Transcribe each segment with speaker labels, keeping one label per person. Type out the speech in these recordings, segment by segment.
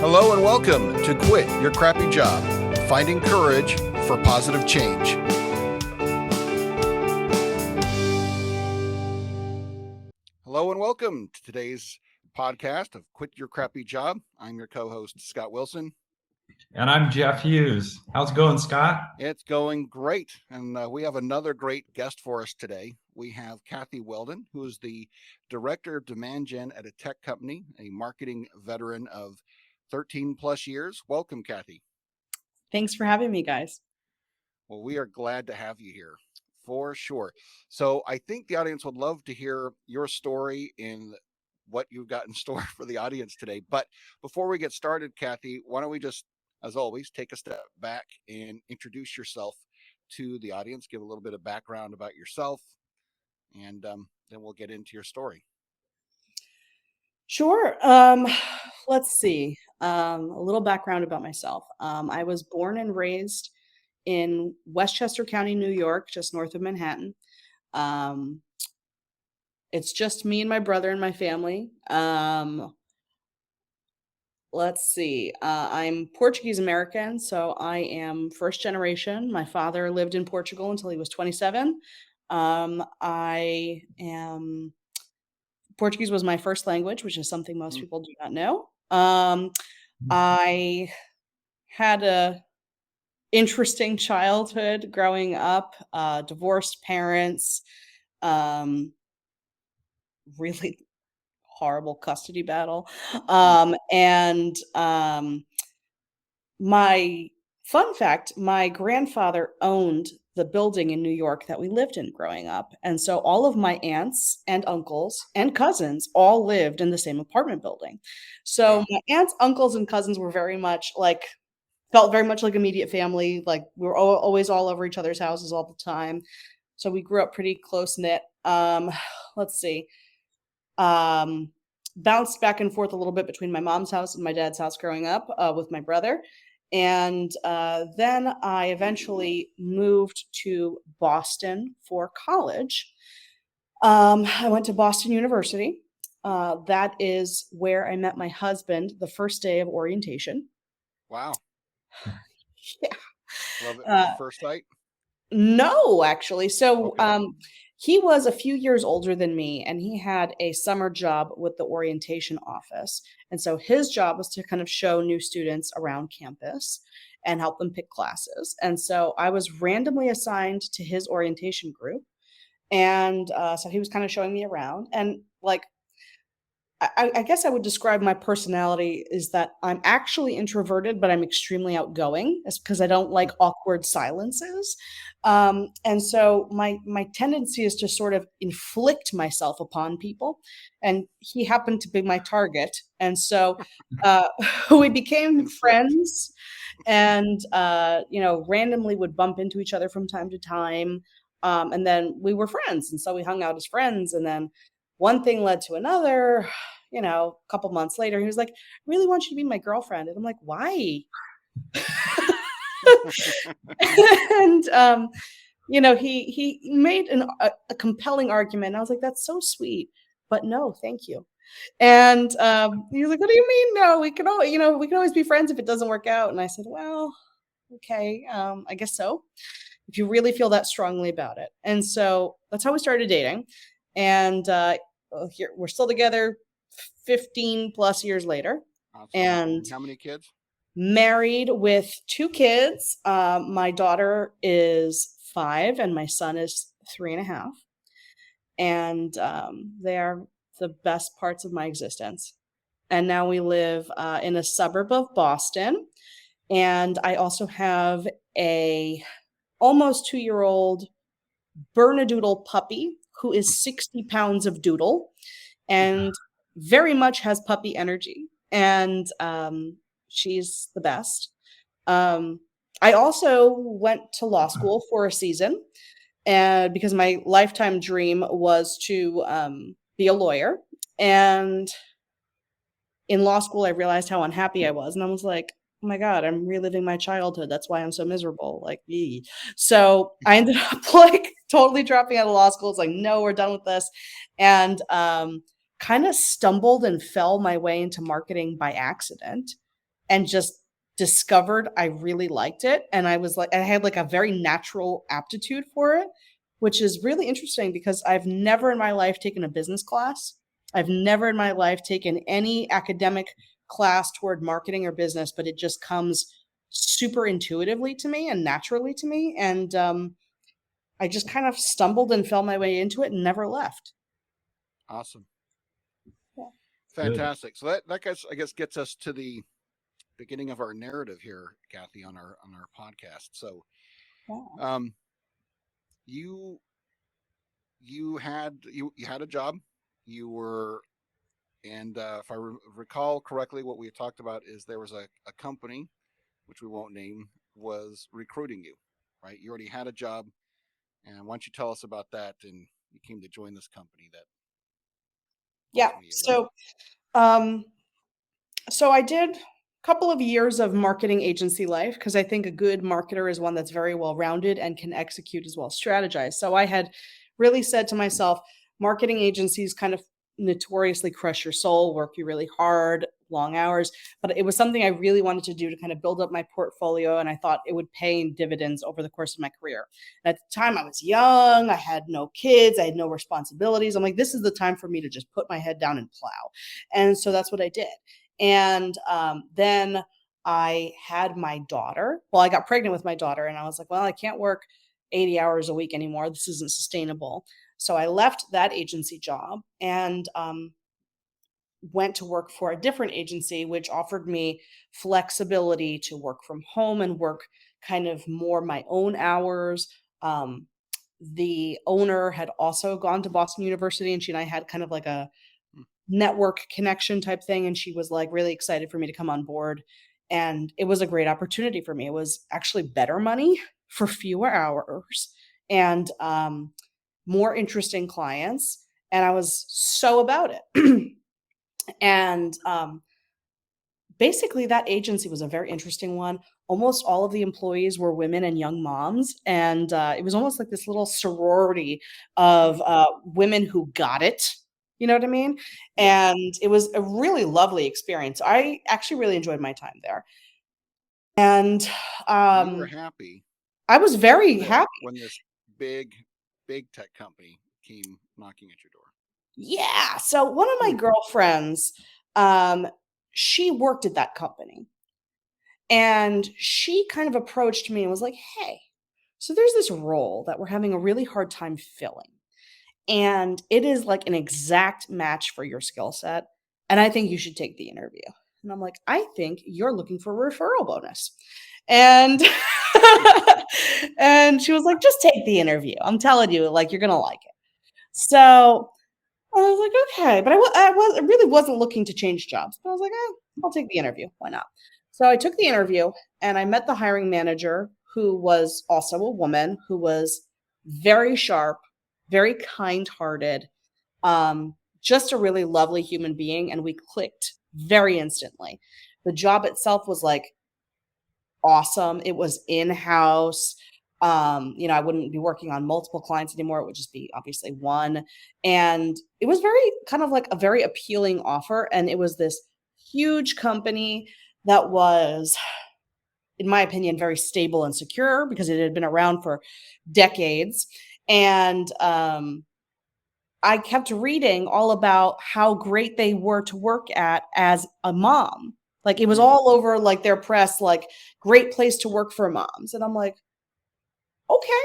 Speaker 1: Hello and welcome to Quit Your Crappy Job, Finding Courage for Positive Change. Hello and welcome to today's podcast of Quit Your Crappy Job. I'm your co-host, Scott Wilson.
Speaker 2: And I'm Jeff Hughes. How's it going, Scott?
Speaker 1: It's going great. And we have another great guest for us today. We have Cathy Weldon, who is the Director of Demand Gen at a tech company, a marketing veteran of 13 plus years. Welcome, Cathy.
Speaker 3: Thanks for having me, guys.
Speaker 1: Well, we are glad to have you here for sure. So I think the audience would love to hear your story and what you've got in store for the audience today. But before we get started, Cathy, why don't we just, as always, take a step back and introduce yourself to the audience, give a little bit of background about yourself, and then we'll get into your story.
Speaker 3: Sure. Let's see. A little background about myself. I was born and raised in Westchester County, New York, just north of Manhattan. It's just me and my brother and my family. Let's see. I'm Portuguese American, so I am first generation. My father lived in Portugal until he was 27. Portuguese was my first language, which is something most people do not know. I had a interesting childhood growing up, divorced parents, really horrible custody battle. My fun fact, my grandfather owned the building in New York that we lived in growing up. And so all of my aunts and uncles and cousins all lived in the same apartment building. So my aunts, uncles, and cousins were felt very much like immediate family. Like we were always all over each other's houses all the time. So we grew up pretty close knit. Let's see. Bounced back and forth a little bit between my mom's house and my dad's house growing up with my brother. And then I eventually moved to Boston for college. I went to Boston University. That is where I met my husband the first day of orientation.
Speaker 1: Wow.
Speaker 3: Yeah.
Speaker 1: Love it at first sight?
Speaker 3: No, actually. So
Speaker 1: Okay.
Speaker 3: he was a few years older than me, and he had a summer job with the orientation office. And so his job was to kind of show new students around campus and help them pick classes. And so I was randomly assigned to his orientation group. And so he was kind of showing me around. And I guess I would describe my personality is that I'm actually introverted, but I'm extremely outgoing. It's because I don't like awkward silences. And so my tendency is to sort of inflict myself upon people. And he happened to be my target. And so we became friends and, randomly would bump into each other from time to time. And then we were friends. And so we hung out as friends. And then one thing led to another, a couple months later, he was like, I really want you to be my girlfriend. And I'm like, why? And, he made a compelling argument. I was like, that's so sweet, but no, thank you. And he was like, what do you mean? No, we can always be friends if it doesn't work out. And I said, well, okay, I guess so. If you really feel that strongly about it. And so that's how we started dating. And here we're still together 15 plus years later.
Speaker 1: Awesome.
Speaker 3: And
Speaker 1: how many kids?
Speaker 3: Married with 2 kids. My daughter is 5 and my son is 3.5. And they are the best parts of my existence. And now we live in a suburb of Boston. And I also have a almost 2-year-old Bernedoodle puppy who is 60 pounds of doodle and very much has puppy energy. And she's the best. I also went to law school for a season because my lifetime dream was to be a lawyer. And in law school, I realized how unhappy I was. And I was like, oh my God, I'm reliving my childhood. That's why I'm so miserable. So I ended up totally dropping out of law school. It's like, no, we're done with this. And kind of stumbled and fell my way into marketing by accident. and just discovered I really liked it. And I had like a very natural aptitude for it, which is really interesting because I've never in my life taken a business class. I've never in my life taken any academic class toward marketing or business, but it just comes super intuitively to me and naturally to me. And I just kind of stumbled and fell my way into it and never left.
Speaker 1: Awesome.
Speaker 3: Yeah.
Speaker 2: Good.
Speaker 1: Fantastic. So that I guess gets us to the beginning of our narrative here, Cathy, on our podcast. So
Speaker 3: Yeah.
Speaker 1: um you you had a job. You were and if I recall correctly, what we had talked about is there was a company, which we won't name, was recruiting you, right? You already had a job, and why don't you tell us about that? And you came to join this company that
Speaker 3: Yeah.
Speaker 1: ultimately you left.
Speaker 3: Um, so I did a couple of years of marketing agency life because I think a good marketer is one that's very well rounded and can execute as well as strategize. So I had really said to myself, marketing agencies kind of notoriously crush your soul, work you really hard, long hours. But it was something I really wanted to do to kind of build up my portfolio. And I thought it would pay in dividends over the course of my career. And at the time, I was young, I had no kids, I had no responsibilities. I'm like, this is the time for me to just put my head down and plow. And so that's what I did. And then I had my daughter. Well, I got pregnant with my daughter, and I was like, well, I can't work 80 hours a week anymore. This isn't sustainable. So I left that agency job and went to work for a different agency, which offered me flexibility to work from home and work kind of more my own hours. Um, the owner had also gone to Boston University, and she and I had kind of like a
Speaker 1: Hmm.
Speaker 3: network connection type thing. And she was like really excited for me to come on board. And it was a great opportunity for me. It was actually better money for fewer hours and more interesting clients. And I was so about it. And basically, that agency was a very interesting one. Almost all of the employees were women and young moms, and it was almost like this little sorority of women who got it. You know what I mean?
Speaker 1: Yeah.
Speaker 3: And it was a really lovely experience. I actually really enjoyed my time there, and
Speaker 1: So you were
Speaker 3: um,
Speaker 1: happy
Speaker 3: I was very happy.
Speaker 1: when this big big tech company came knocking at your door.
Speaker 3: Yeah. So one of my
Speaker 1: Hmm.
Speaker 3: girlfriends, um, she worked at that company. And she kind of approached me and was like, "Hey, so there's this role that we're having a really hard time filling. And it is like an exact match for your skill set. And I think you should take the interview." And I'm like, "I think you're looking for a referral bonus." And and she was like, "Just take the interview. I'm telling you, like, you're gonna like it." So I was like, "Okay," but I really wasn't looking to change jobs, but I was like, I'll take the interview. Why not?" So I took the interview, and I met the hiring manager, who was also a woman, who was very sharp, very kind-hearted, just a really lovely human being, and we clicked very instantly. The job itself was, like, awesome. It was in-house. I wouldn't be working on multiple clients anymore. It would just be obviously one. And it was very kind of like a very appealing offer. And it was this huge company that was, in my opinion, very stable and secure because it had been around for decades. And I kept reading all about how great they were to work at as a mom. Like it was
Speaker 1: Hmm.
Speaker 3: all over like their press, like great place to work for moms. And I'm like, okay,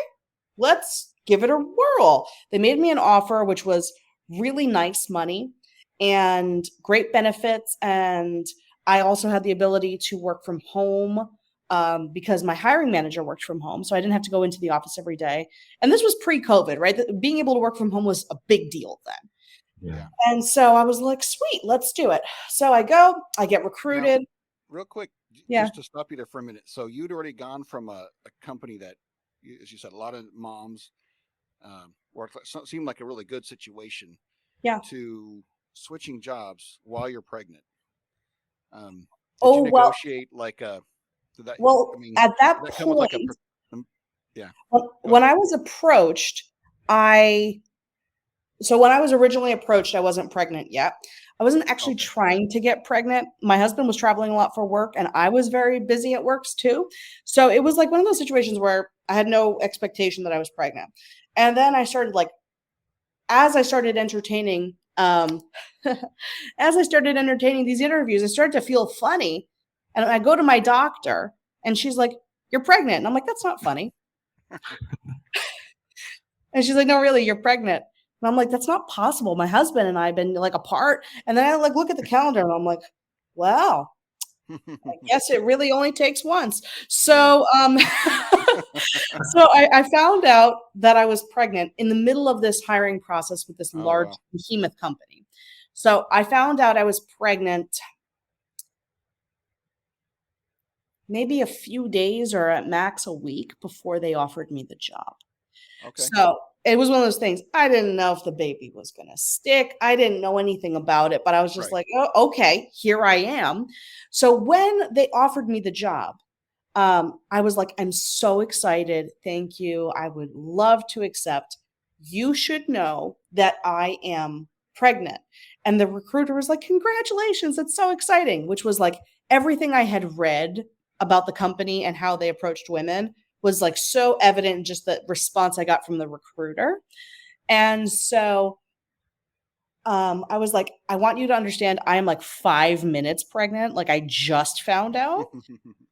Speaker 3: let's give it a whirl. They made me an offer, which was really nice money and great benefits. And I also had the ability to work from home because my hiring manager worked from home. So I didn't have to go into the office every day. And this was pre COVID, right? Being able to work from home was a big deal then.
Speaker 2: Yeah.
Speaker 1: Yeah.
Speaker 3: And so I was like, sweet, let's do it. So I go, I get
Speaker 1: Now,
Speaker 3: recruited.
Speaker 1: real quick,
Speaker 3: Yeah.
Speaker 1: just to stop you there for a minute. So you'd already gone from a company that, as you said, a lot of moms worked, seemed like a really good situation,
Speaker 3: Yeah.
Speaker 1: to switching jobs while you're pregnant. Did you
Speaker 3: Oh, well,
Speaker 1: negotiate like a? Did that? I mean,
Speaker 3: at that
Speaker 1: did that come with like a?
Speaker 3: point,
Speaker 1: Um, yeah. Go
Speaker 3: when
Speaker 1: ahead.
Speaker 3: I was approached, I so when I was originally approached, I wasn't pregnant yet. I wasn't actually
Speaker 1: Okay.
Speaker 3: trying to get pregnant. My husband was traveling a lot for work, and I was very busy at work too. So it was like one of those situations where I had no expectation that I was pregnant. And then I started like, as I started entertaining, as I started entertaining these interviews, I started to feel funny. And I go to my doctor, and she's like, "You're pregnant." And I'm like, "That's not funny." And she's like, "No, really, you're pregnant." And I'm like, "That's not possible. My husband and I have been like apart." And then I like look at the calendar, and I'm like, "Wow, I guess it really only takes once."
Speaker 1: Yeah.
Speaker 3: So, so I found out that I was pregnant in the middle of this hiring process with this
Speaker 1: Oh,
Speaker 3: large
Speaker 1: wow.
Speaker 3: behemoth company. So I found out I was pregnant maybe a few days or at max a week before they offered me the job.
Speaker 1: Okay.
Speaker 3: So it was one of those things. I didn't know if the baby was going to stick. I didn't know anything about it, but I was just
Speaker 1: Right.
Speaker 3: like, oh, okay, here I am. So when they offered me the job, I was like, I'm so excited. Thank you. I would love to accept. You should know that I am pregnant. And the recruiter was like, congratulations. That's so exciting, which was like everything I had read about the company and how they approached women was like so evident in just the response I got from the recruiter. And so I was like, I want you to understand I am like 5 minutes pregnant. Like I just found out.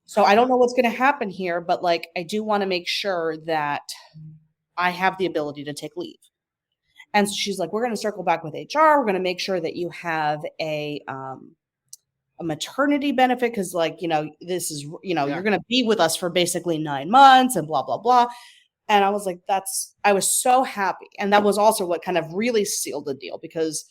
Speaker 3: So I don't know what's going to happen here, but like I do want to make sure that I have the ability to take leave. And so she's like, we're going to circle back with HR. We're going to make sure that you have a maternity benefit because, like, this is,
Speaker 1: Yeah.
Speaker 3: you're going to be with us for basically 9 months and blah, blah, blah. And I was like, I was so happy. And that was also what kind of really sealed the deal because,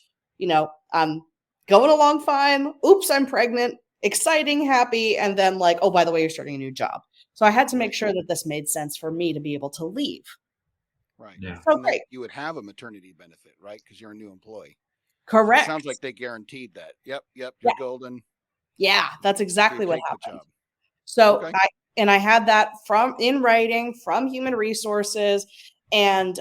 Speaker 3: I'm going along fine. Oops, I'm pregnant. Exciting, happy. And then, like, oh, by the way, you're starting a new job. So I had to make
Speaker 1: Right.
Speaker 3: sure that this made sense for me to be able to leave.
Speaker 1: Right.
Speaker 2: Yeah.
Speaker 3: So
Speaker 1: And that
Speaker 3: great.
Speaker 1: you would have a maternity benefit, right? Because you're a new employee. So it sounds like
Speaker 3: Correct.
Speaker 1: they guaranteed that. Yep. Yep.
Speaker 3: Yeah.
Speaker 1: You're golden.
Speaker 3: Yeah. That's
Speaker 1: Here,
Speaker 3: exactly what
Speaker 1: take the
Speaker 3: happened.
Speaker 1: job.
Speaker 3: So
Speaker 1: Okay.
Speaker 3: I had that from in writing from human resources. And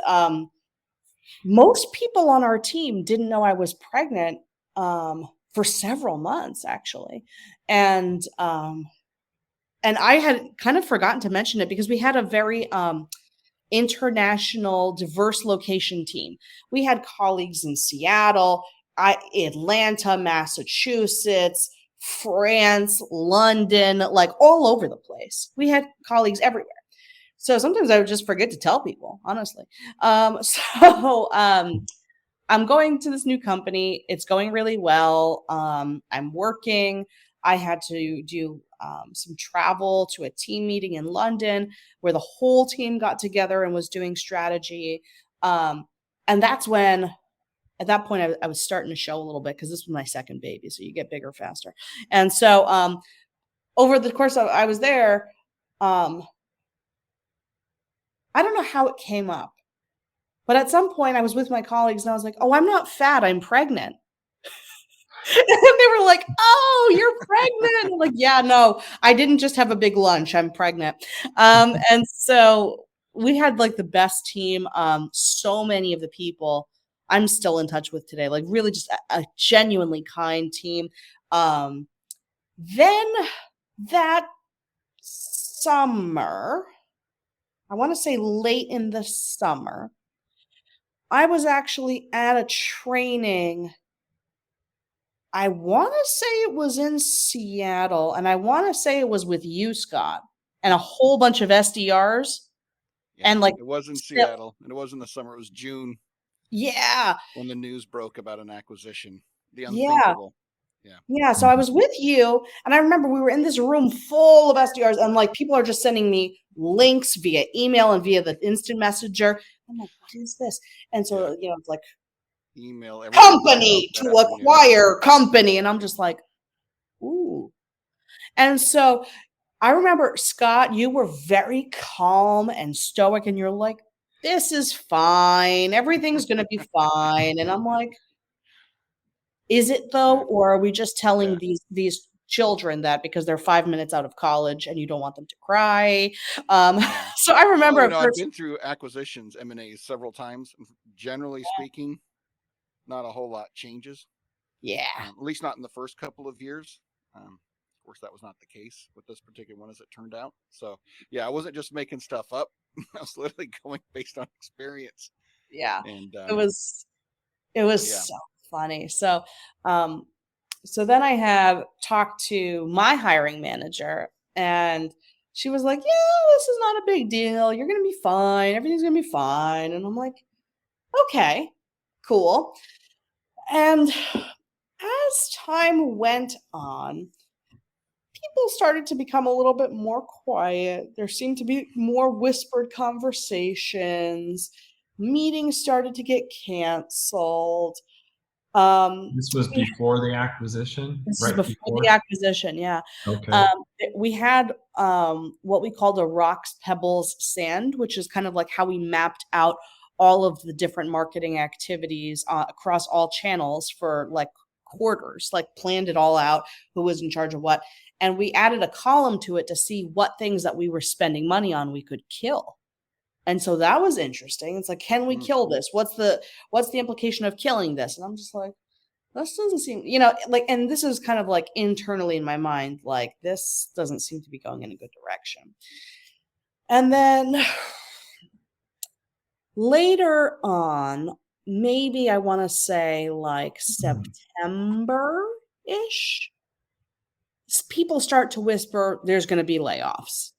Speaker 3: most people on our team didn't know I was pregnant for several months actually. And I had kind of forgotten to mention it because we had a very international diverse location team. We had colleagues in Seattle, Atlanta, Massachusetts, France, London, like all over the place. We had colleagues everywhere. So sometimes I would just forget to tell people, honestly. So I'm going to this new company. It's going really well. I'm working. I had to do some travel to a team meeting in London where the whole team got together and was doing strategy. And that's when, at that point, I was starting to show a little bit because this was my second baby. So you get bigger faster. And so over the course of I was there, um, I don't know how it came up, but at some point I was with my colleagues and I was like, oh, I'm not fat. I'm pregnant. And they were like, "Oh, you're pregnant." I'm like, "Yeah, no, I didn't just have a big lunch. I'm pregnant." And so we had like the best team. So many of the people I'm still in touch with today, like really just a genuinely kind team. Um, then that summer, I want to say late in the summer, I was actually at a training. I wanna say it was in Seattle, and I wanna say it was with you, Scott, and a whole bunch of SDRs,
Speaker 1: Yeah.
Speaker 3: and, like,
Speaker 1: It was in
Speaker 3: still
Speaker 1: Seattle, and it was in the summer. It was June
Speaker 3: yeah,
Speaker 1: when the news broke about an acquisition. The
Speaker 3: yeah,
Speaker 1: unthinkable. Yeah.
Speaker 3: yeah, so I was with you, and I remember we were in this room full of SDRs, and, like, people are just sending me links via email and via the instant messenger. I'm like, "What is this?" And
Speaker 1: Yeah.
Speaker 3: so, it's like,
Speaker 1: Email. Everything popped up
Speaker 3: "Company
Speaker 1: that
Speaker 3: to
Speaker 1: afternoon.
Speaker 3: acquire company," and I'm just like, "Ooh." And so I remember, Scott, you were very calm and stoic, and you're like, "This is fine. Everything's gonna be fine." And I'm like, "Is it though?
Speaker 1: Yeah.
Speaker 3: Or are we just telling
Speaker 1: Yeah.
Speaker 3: these children that because they're 5 minutes out of college and you don't want them to cry?"
Speaker 1: Yeah.
Speaker 3: So I
Speaker 1: Well,
Speaker 3: remember at
Speaker 1: I've
Speaker 3: first
Speaker 1: been through acquisitions, M&As several times. Generally speaking, not a whole lot changes.
Speaker 3: Yeah.
Speaker 1: At least not in the first couple of years. Of course, that was not the case with this particular one, as it turned out. So, yeah, I wasn't just making stuff up. I was literally going based on experience.
Speaker 3: Yeah.
Speaker 1: And
Speaker 3: It was it was
Speaker 1: yeah,
Speaker 3: so funny. Um, so then I have talked to my hiring manager, and she was like, "Yeah, this is not a big deal. You're gonna be fine. Everything's gonna be fine." And I'm like, "Okay, cool." And as time went on, people started to become a little bit more quiet. There seemed to be more whispered conversations. Meetings started to get canceled. Um,
Speaker 2: This was before the acquisition,
Speaker 3: this is
Speaker 2: right
Speaker 3: before the
Speaker 2: before?
Speaker 3: acquisition, yeah.
Speaker 2: Okay.
Speaker 3: We had what we called a rocks, pebbles, sand, which is kind of like how we mapped out all of the different marketing activities across all channels for like quarters, like planned it all out, who was in charge of what. And we added a column to it to see what things that we were spending money on we could kill. And so that was interesting. It's like, can we
Speaker 1: mm,
Speaker 3: kill this? What's the implication of killing this? And I'm just like, this doesn't seem, like, and this is kind of like internally in my mind, like, this doesn't seem to be going in a good direction. And then later on, maybe I want to say like September ish, people start to whisper there's going to be layoffs.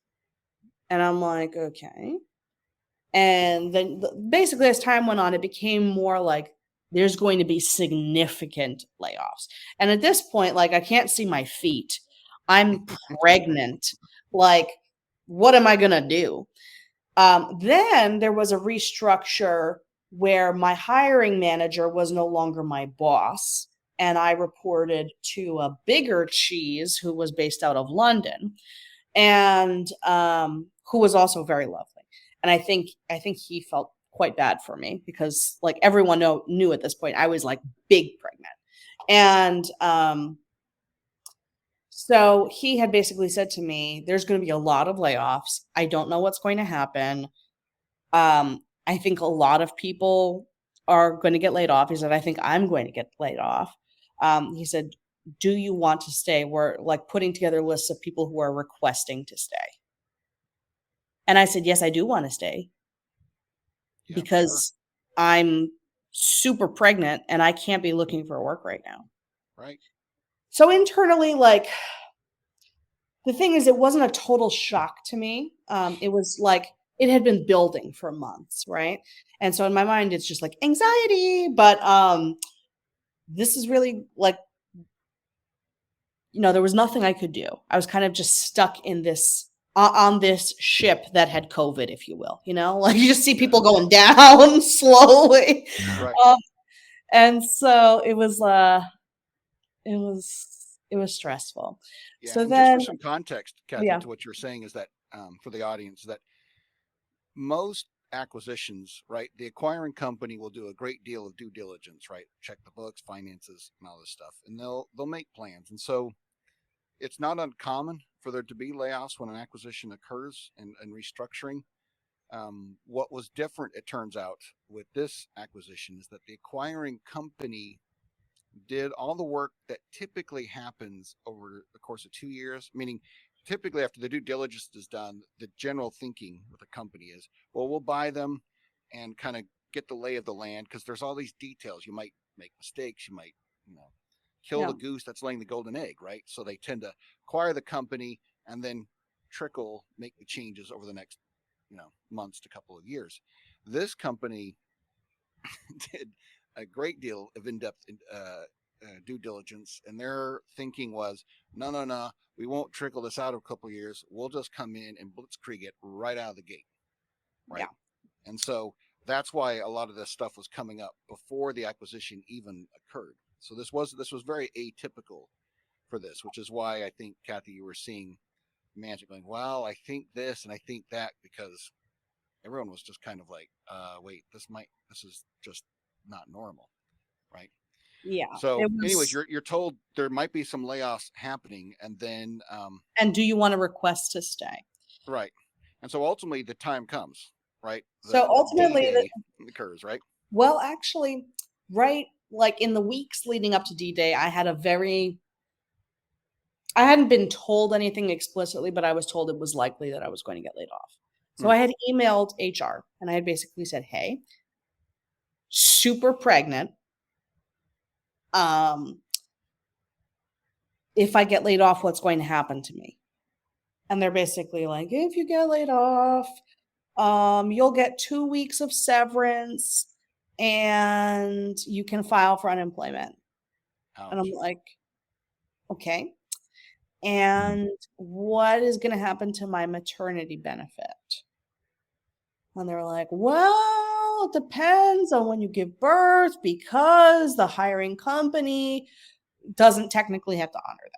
Speaker 3: And I'm like, okay. And then basically, as time went on, it became more like there's going to be significant layoffs. And at this point, like, I can't see my feet. I'm pregnant. Like, what am I going to do? Then there was a restructure where my hiring manager was no longer my boss. And I reported to a bigger cheese who was based out of London, and who was also very lovely. And I think he felt quite bad for me because like everyone knew at this point I was like big pregnant. And so he had basically said to me, there's going to be a lot of layoffs. I don't know what's going to happen. I think a lot of people are going to get laid off. He said, I think I'm going to get laid off. He said, do you want to stay? We're like putting together lists of people who are requesting to stay. And I said, yes, I do want to stay
Speaker 1: yeah, sure,
Speaker 3: because I'm super pregnant and I can't be looking for work right now.
Speaker 1: right,
Speaker 3: So internally, like, the thing is, it wasn't a total shock to me. It was like it had been building for months, right? And so in my mind, it's just like anxiety, but this is really like, there was nothing I could do. I was kind of just stuck in this on this ship that had COVID, if you will. Like you just see
Speaker 1: yeah,
Speaker 3: people going down slowly,
Speaker 2: Yeah.
Speaker 1: right,
Speaker 3: um, and so it was stressful.
Speaker 1: yeah.
Speaker 3: So
Speaker 1: And just for
Speaker 3: then,
Speaker 1: some context, Kathy,
Speaker 3: yeah,
Speaker 1: to what you're saying is that for the audience, that most acquisitions, right, the acquiring company will do a great deal of due diligence, right? Check the books, finances, and all this stuff, and they'll make plans. And so it's not uncommon for there to be layoffs when an acquisition occurs and restructuring. What was different, it turns out, with this acquisition is that the acquiring company did all the work that typically happens over the course of 2 years, meaning typically after the due diligence is done, the general thinking with a company is, well, we'll buy them and kind of get the lay of the land because there's all these details. You might make mistakes. You might, kill
Speaker 3: yeah,
Speaker 1: the goose that's laying the golden egg, right? So they tend to acquire the company and then make the changes over the next, months to couple of years. This company did a great deal of in-depth due diligence, and their thinking was, no, no, no, we won't trickle this out of a couple of years. We'll just come in and blitzkrieg it right out of the gate,
Speaker 3: yeah,
Speaker 1: right? And so that's why a lot of this stuff was coming up before the acquisition even occurred. So this was very atypical for this, which is why I think, Kathy, you were seeing management going, well, I think this and I think that, because everyone was just kind of like, wait, this is just not normal, right?
Speaker 3: yeah.
Speaker 1: So,
Speaker 3: It
Speaker 1: anyways,
Speaker 3: was.
Speaker 1: you're told there might be some layoffs happening, and then
Speaker 3: And do you want to request to stay?
Speaker 1: right, and so ultimately the time comes, right?
Speaker 3: So
Speaker 1: The
Speaker 3: ultimately,
Speaker 1: day occurs, right?
Speaker 3: well, actually, right like in the weeks leading up to D-Day, I hadn't been told anything explicitly, but I was told it was likely that I was going to get laid off. So
Speaker 1: Hmm.
Speaker 3: I had emailed HR and I had basically said, "Hey, super pregnant. Um, if I get laid off, what's going to happen to me?" And they're basically like, "If you get laid off, you'll get 2 weeks of severance and you can file for unemployment." And I'm
Speaker 1: Ouch.
Speaker 3: like, "Okay.
Speaker 2: Mm.
Speaker 3: And what is going to happen to my maternity benefit?" And they're like, "Well, it depends on when you give birth because the hiring company doesn't technically have to honor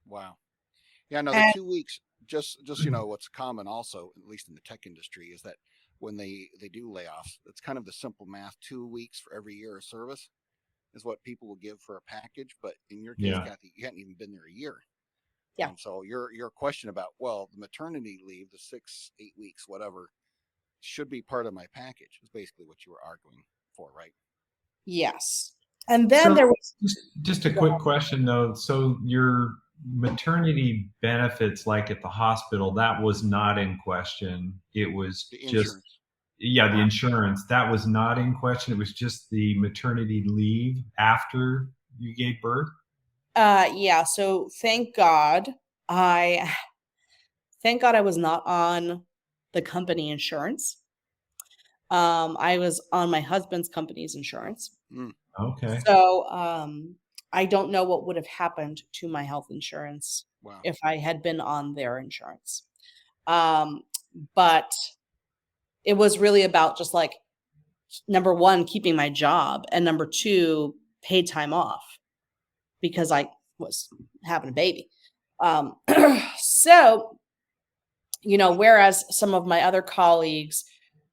Speaker 1: Wow. Yeah, no, the
Speaker 3: that."
Speaker 1: 2 weeks, just what's common also, at least in the tech industry, is that when they do layoffs, it's kind of the simple math. 2 weeks for every year of service is what people will give for a package. But in your case,
Speaker 2: Yeah.
Speaker 1: Cathy, you hadn't even been there a year.
Speaker 3: Yeah.
Speaker 1: And so your question about, well, the maternity leave, the 6, 8 weeks, whatever, should be part of my package is basically what you were arguing for, right?
Speaker 3: Yes. And then
Speaker 2: So
Speaker 3: there was
Speaker 2: just a quick question though. So your maternity benefits, like at the hospital, that was not in question. It was
Speaker 1: The
Speaker 2: just,
Speaker 1: insurance.
Speaker 2: yeah, the insurance, that was not in question. It was just the maternity leave after you gave birth.
Speaker 3: yeah, so I thank God I was not on the company insurance. I was on my husband's company's insurance.
Speaker 1: Mm,
Speaker 2: Okay.
Speaker 3: So, I don't know what would have happened to my health insurance
Speaker 1: wow.
Speaker 3: if I had been on their insurance. Um, but it was really about just like number 1, keeping my job, and number 2, paid time off because I was having a baby. Um, so, whereas some of my other colleagues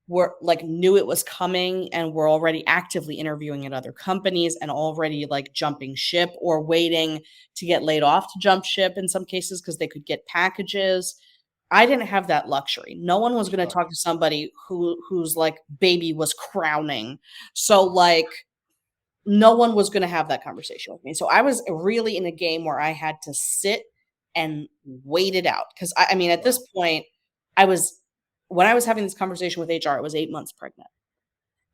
Speaker 3: were like knew it was coming and were already actively interviewing at other companies and already like jumping ship or waiting to get laid off to jump ship in some cases because they could get packages. I didn't have that luxury. No one
Speaker 1: You were
Speaker 3: was going to
Speaker 1: stuck.
Speaker 3: talk to somebody whose like baby was crowning. So like no one was going to have that conversation with me. So I was really in a game where I had to sit and wait it out because I mean at this
Speaker 1: Wow.
Speaker 3: point I was when I was having this conversation with HR, it was 8 months pregnant.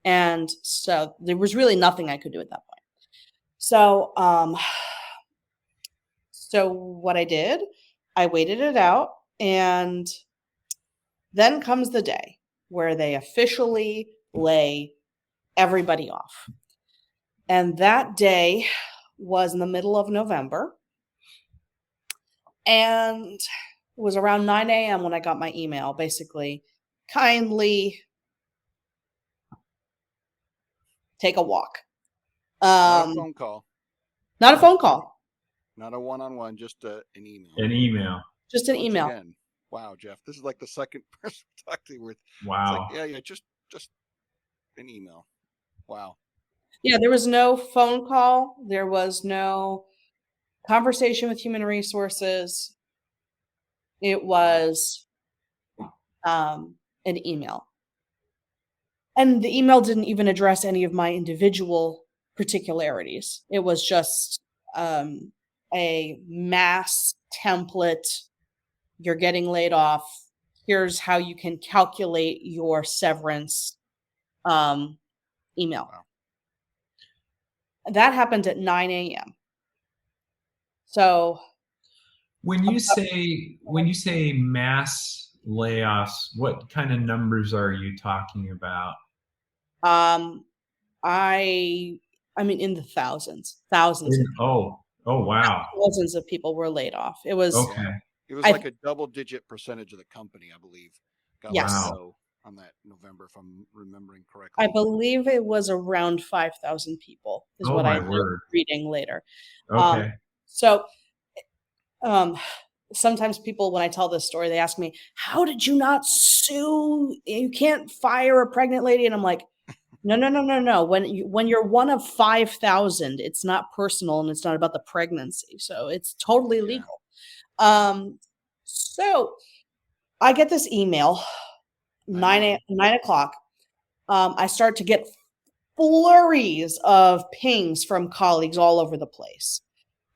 Speaker 3: And so there was really nothing I could do at that point. So, so what I did, I waited it out, and then comes the day where they officially lay everybody off. And that day was in the middle of November, and it was around 9 a.m. when I got my email, basically, kindly take a walk.
Speaker 1: Not a
Speaker 3: Um,
Speaker 1: phone call,
Speaker 3: not a phone call,
Speaker 1: not a one-on-one, just an email.
Speaker 2: An email.
Speaker 3: just an
Speaker 1: Once
Speaker 3: email.
Speaker 1: again, wow, Jeff, this is like the second person I talked to where it's like,
Speaker 2: Wow.
Speaker 1: yeah, just an email. Wow.
Speaker 3: Yeah, there was no phone call. There was no conversation with human resources. It
Speaker 1: Wow.
Speaker 3: was an email. And the email didn't even address any of my individual particularities. It was just um, a mass template. You're getting laid off. Here's how you can calculate your severance um, email.
Speaker 1: Wow.
Speaker 3: That happened at 9 a.m. So
Speaker 2: When you say mass layoffs, what kind of numbers are you talking about?
Speaker 3: um, I mean, in the thousands of
Speaker 2: Oh, wow.
Speaker 3: thousands of people were laid off. It was
Speaker 1: Yeah.
Speaker 2: Okay.
Speaker 1: It was
Speaker 3: I
Speaker 1: like a double-digit percentage of the company, I believe, got let
Speaker 3: yes,
Speaker 2: Wow.
Speaker 1: go on that November, if I'm remembering
Speaker 3: I
Speaker 1: correctly.
Speaker 3: believe it was around 5,000 people is
Speaker 2: Oh
Speaker 3: what I
Speaker 2: my
Speaker 3: ended up
Speaker 2: word.
Speaker 3: reading later. Um,
Speaker 2: Okay.
Speaker 3: so, um, sometimes people, when I tell this story, they ask me, "How did you not sue? You can't fire a pregnant lady." And I'm like, "No, no, no, no, no. When you're one of 5,000, it's not personal and it's not about the pregnancy. So it's totally
Speaker 1: Yeah.
Speaker 3: legal."
Speaker 1: Yeah.
Speaker 3: So I get this email, 9
Speaker 1: 9 a.m.
Speaker 3: 9 o'clock. I start to get flurries of pings from colleagues all over the place.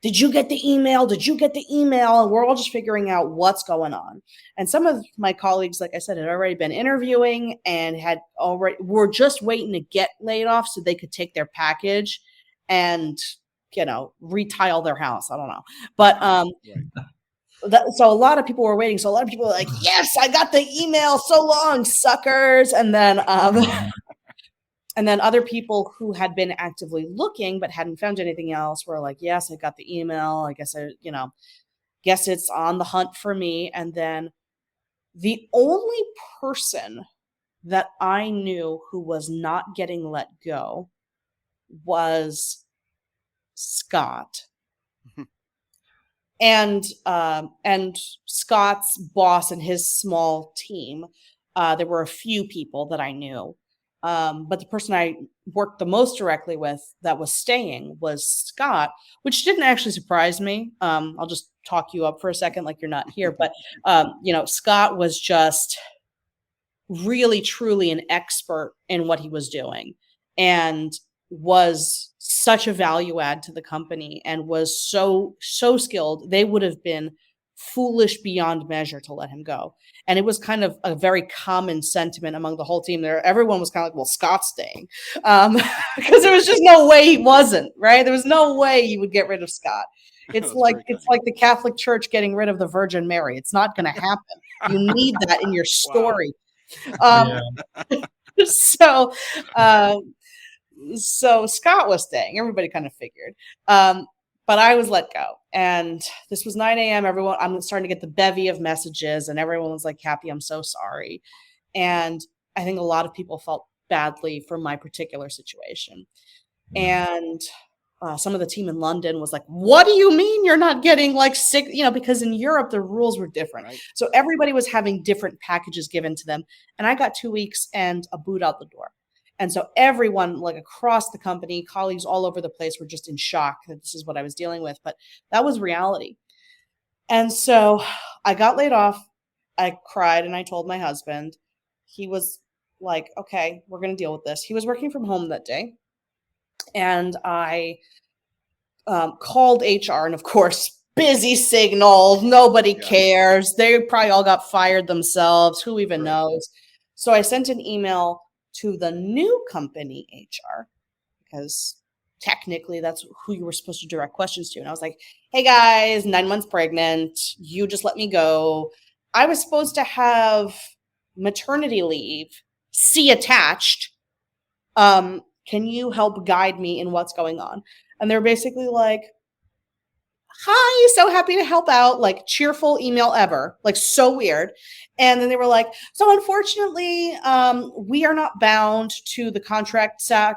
Speaker 3: Did you get the email? Did you get the email? And we're all just figuring out what's going on. And some of my colleagues, like I said, had already been interviewing and were just waiting to get laid off so they could take their package and, retile their house. I don't know. But so a lot of people were waiting. So a lot of people were like, yes, I got the email. So long, suckers. And then and then other people who had been actively looking but hadn't found anything else were like, yes, I got the email. I guess guess it's on the hunt for me. And then the only person that I knew who was not getting let go was Scott. And Scott's boss and his small team, there were a few people that I knew. But the person I worked the most directly with that was staying was Scott, which didn't actually surprise me. I'll just talk you up for a second like you're not here. But, Scott was just really, truly an expert in what he was doing and was such a value add to the company and was so skilled. They would have been foolish beyond measure to let him go. And it was kind of a very common sentiment among the whole team there. Everyone was kind of like, well, Scott's staying. Because there was just no way he wasn't, right? There was no way you would get rid of Scott. It's like the Catholic Church getting rid of the Virgin Mary. It's not going to happen. You need that in your story. Wow. So Scott was staying. Everybody kind of figured. But I was let go. And this was 9 a.m. I'm starting to get the bevy of messages, and everyone was like, Cathy, I'm so sorry. And I think a lot of people felt badly for my particular situation. And some of the team in London was like, what do you mean you're not getting like sick? Because in Europe, the rules were different. Right. So everybody was having different packages given to them. And I got 2 weeks and a boot out the door. And so everyone, like across the company, colleagues all over the place were just in shock that this is what I was dealing with. But that was reality. And so I got laid off. I cried and I told my husband. He was like, okay, we're going to deal with this. He was working from home that day. And I called HR, and of course, busy signal. Nobody cares. They probably all got fired themselves. Who even knows? So I sent an email to the new company HR, because technically that's who you were supposed to direct questions to. And I was like, hey guys, 9 months pregnant. You just let me go. I was supposed to have maternity leave, see attached. Can you help guide me in what's going on? And they're basically like, hi, so happy to help out, like cheerful email ever, like so weird. And then they were like, so unfortunately, we are not bound to the contract set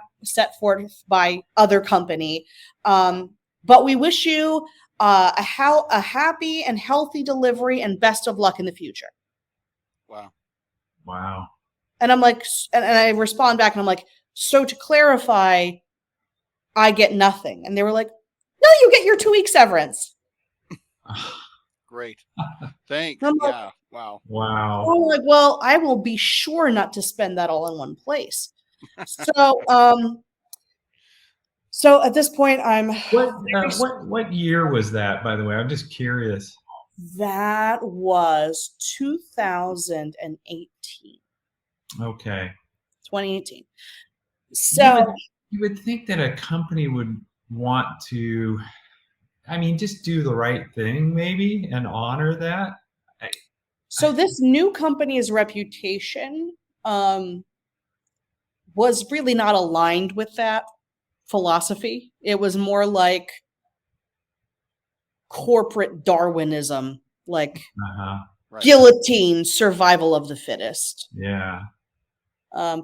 Speaker 3: forth by other company. But we wish you a happy and healthy delivery and best of luck in the future.
Speaker 2: Wow.
Speaker 3: And I'm like, and I respond back and I'm like, so to clarify, I get nothing. And they were like, no, you get your 2 week severance.
Speaker 1: Great. Thanks.
Speaker 3: Like,
Speaker 1: yeah. Wow.
Speaker 3: I'm like, well, I will be sure not to spend that all in one place. So, so at this point, I'm.
Speaker 2: What year was that, by the way? I'm just curious.
Speaker 3: That was 2018.
Speaker 2: Okay.
Speaker 3: 2018. So
Speaker 2: you would think that a company would want to, just do the right thing maybe and honor that.
Speaker 3: So this new company's reputation was really not aligned with that philosophy. It was more like corporate Darwinism, like guillotine, survival of the fittest.
Speaker 2: Yeah.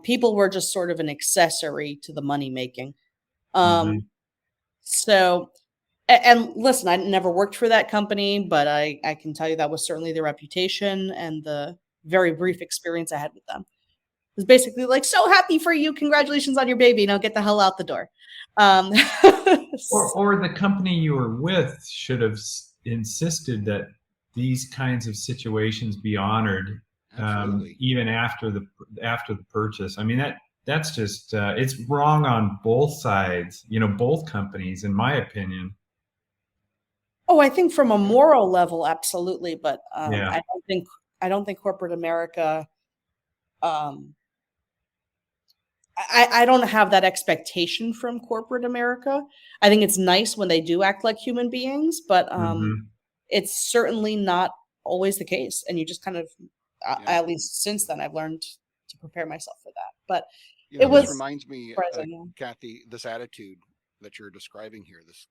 Speaker 3: People were just sort of an accessory to the money making. So, and listen, I never worked for that company, but I can tell you that was certainly the reputation, and the very brief experience I had with them it was basically like, so happy for you. Congratulations on your baby. Now get the hell out the door.
Speaker 2: Or the company you were with should have insisted that these kinds of situations be honored, even after the purchase. that's just it's wrong on both sides, both companies, in my opinion.
Speaker 3: Oh, I think from a moral level, absolutely, but
Speaker 2: Yeah.
Speaker 3: I don't think corporate America. Um, I don't have that expectation from corporate America. I think it's nice when they do act like human beings, but
Speaker 2: Hmm.
Speaker 3: it's certainly not always the case. And you just kind of,
Speaker 1: Yeah.
Speaker 3: at least since then, I've learned to prepare myself for that. But
Speaker 1: You
Speaker 3: it
Speaker 1: know, this
Speaker 3: was
Speaker 1: reminds me,
Speaker 3: surprising.
Speaker 1: Kathy, this attitude that you're describing here, this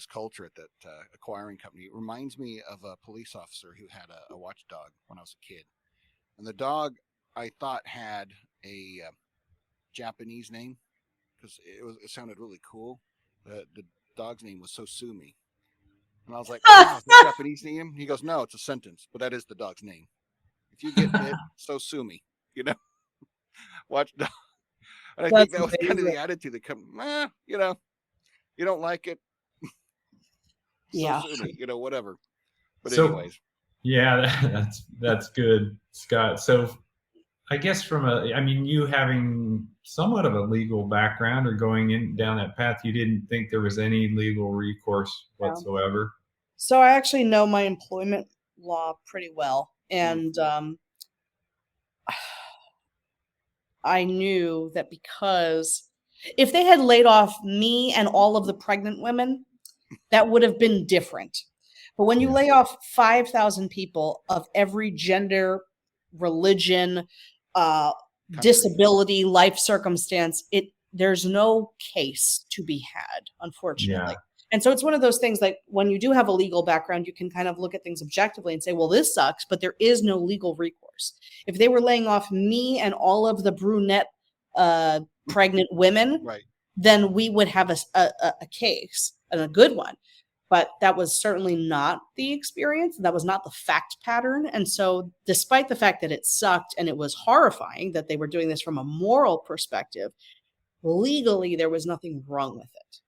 Speaker 1: culture at that acquiring company, it reminds me of a police officer who had a watchdog when I was a kid, and the dog I thought had a Japanese name because it sounded really cool. The dog's name was Sosumi, and I was like, wow, is that a Japanese name? He goes, no, it's a sentence, but that is the dog's name. If you get bit, Sosumi, you know, watchdog. And I think
Speaker 3: That's
Speaker 1: that was kind of
Speaker 3: amazing.
Speaker 1: the attitude that come, you don't like it, so
Speaker 3: Yeah.
Speaker 1: sue me, whatever. But
Speaker 2: So
Speaker 1: anyways,
Speaker 2: yeah, that's good, Scott. So I guess I mean, you having somewhat of a legal background or going in down that path, you didn't think there was any legal recourse
Speaker 3: Yeah.
Speaker 2: whatsoever.
Speaker 3: So I actually know my employment law pretty well,
Speaker 1: mm,
Speaker 3: and I knew that because if they had laid off me and all of the pregnant women, that would have been different. But when you
Speaker 2: Yeah.
Speaker 3: lay off 5,000 people of every gender, religion, uh,
Speaker 1: country,
Speaker 3: disability, life circumstance, there's no case to be had,
Speaker 2: Yeah.
Speaker 3: unfortunately. And so it's one of those things like when you do have a legal background, you can kind of look at things objectively and say, well, this sucks, but there is no legal recourse. If they were laying off me and all of the brunette pregnant women,
Speaker 1: right?
Speaker 3: then we would have a case and a good one. But that was certainly not the experience. That was not the fact pattern. And so, despite the fact that it sucked and it was horrifying that they were doing this from a moral perspective, legally, there was nothing wrong with it.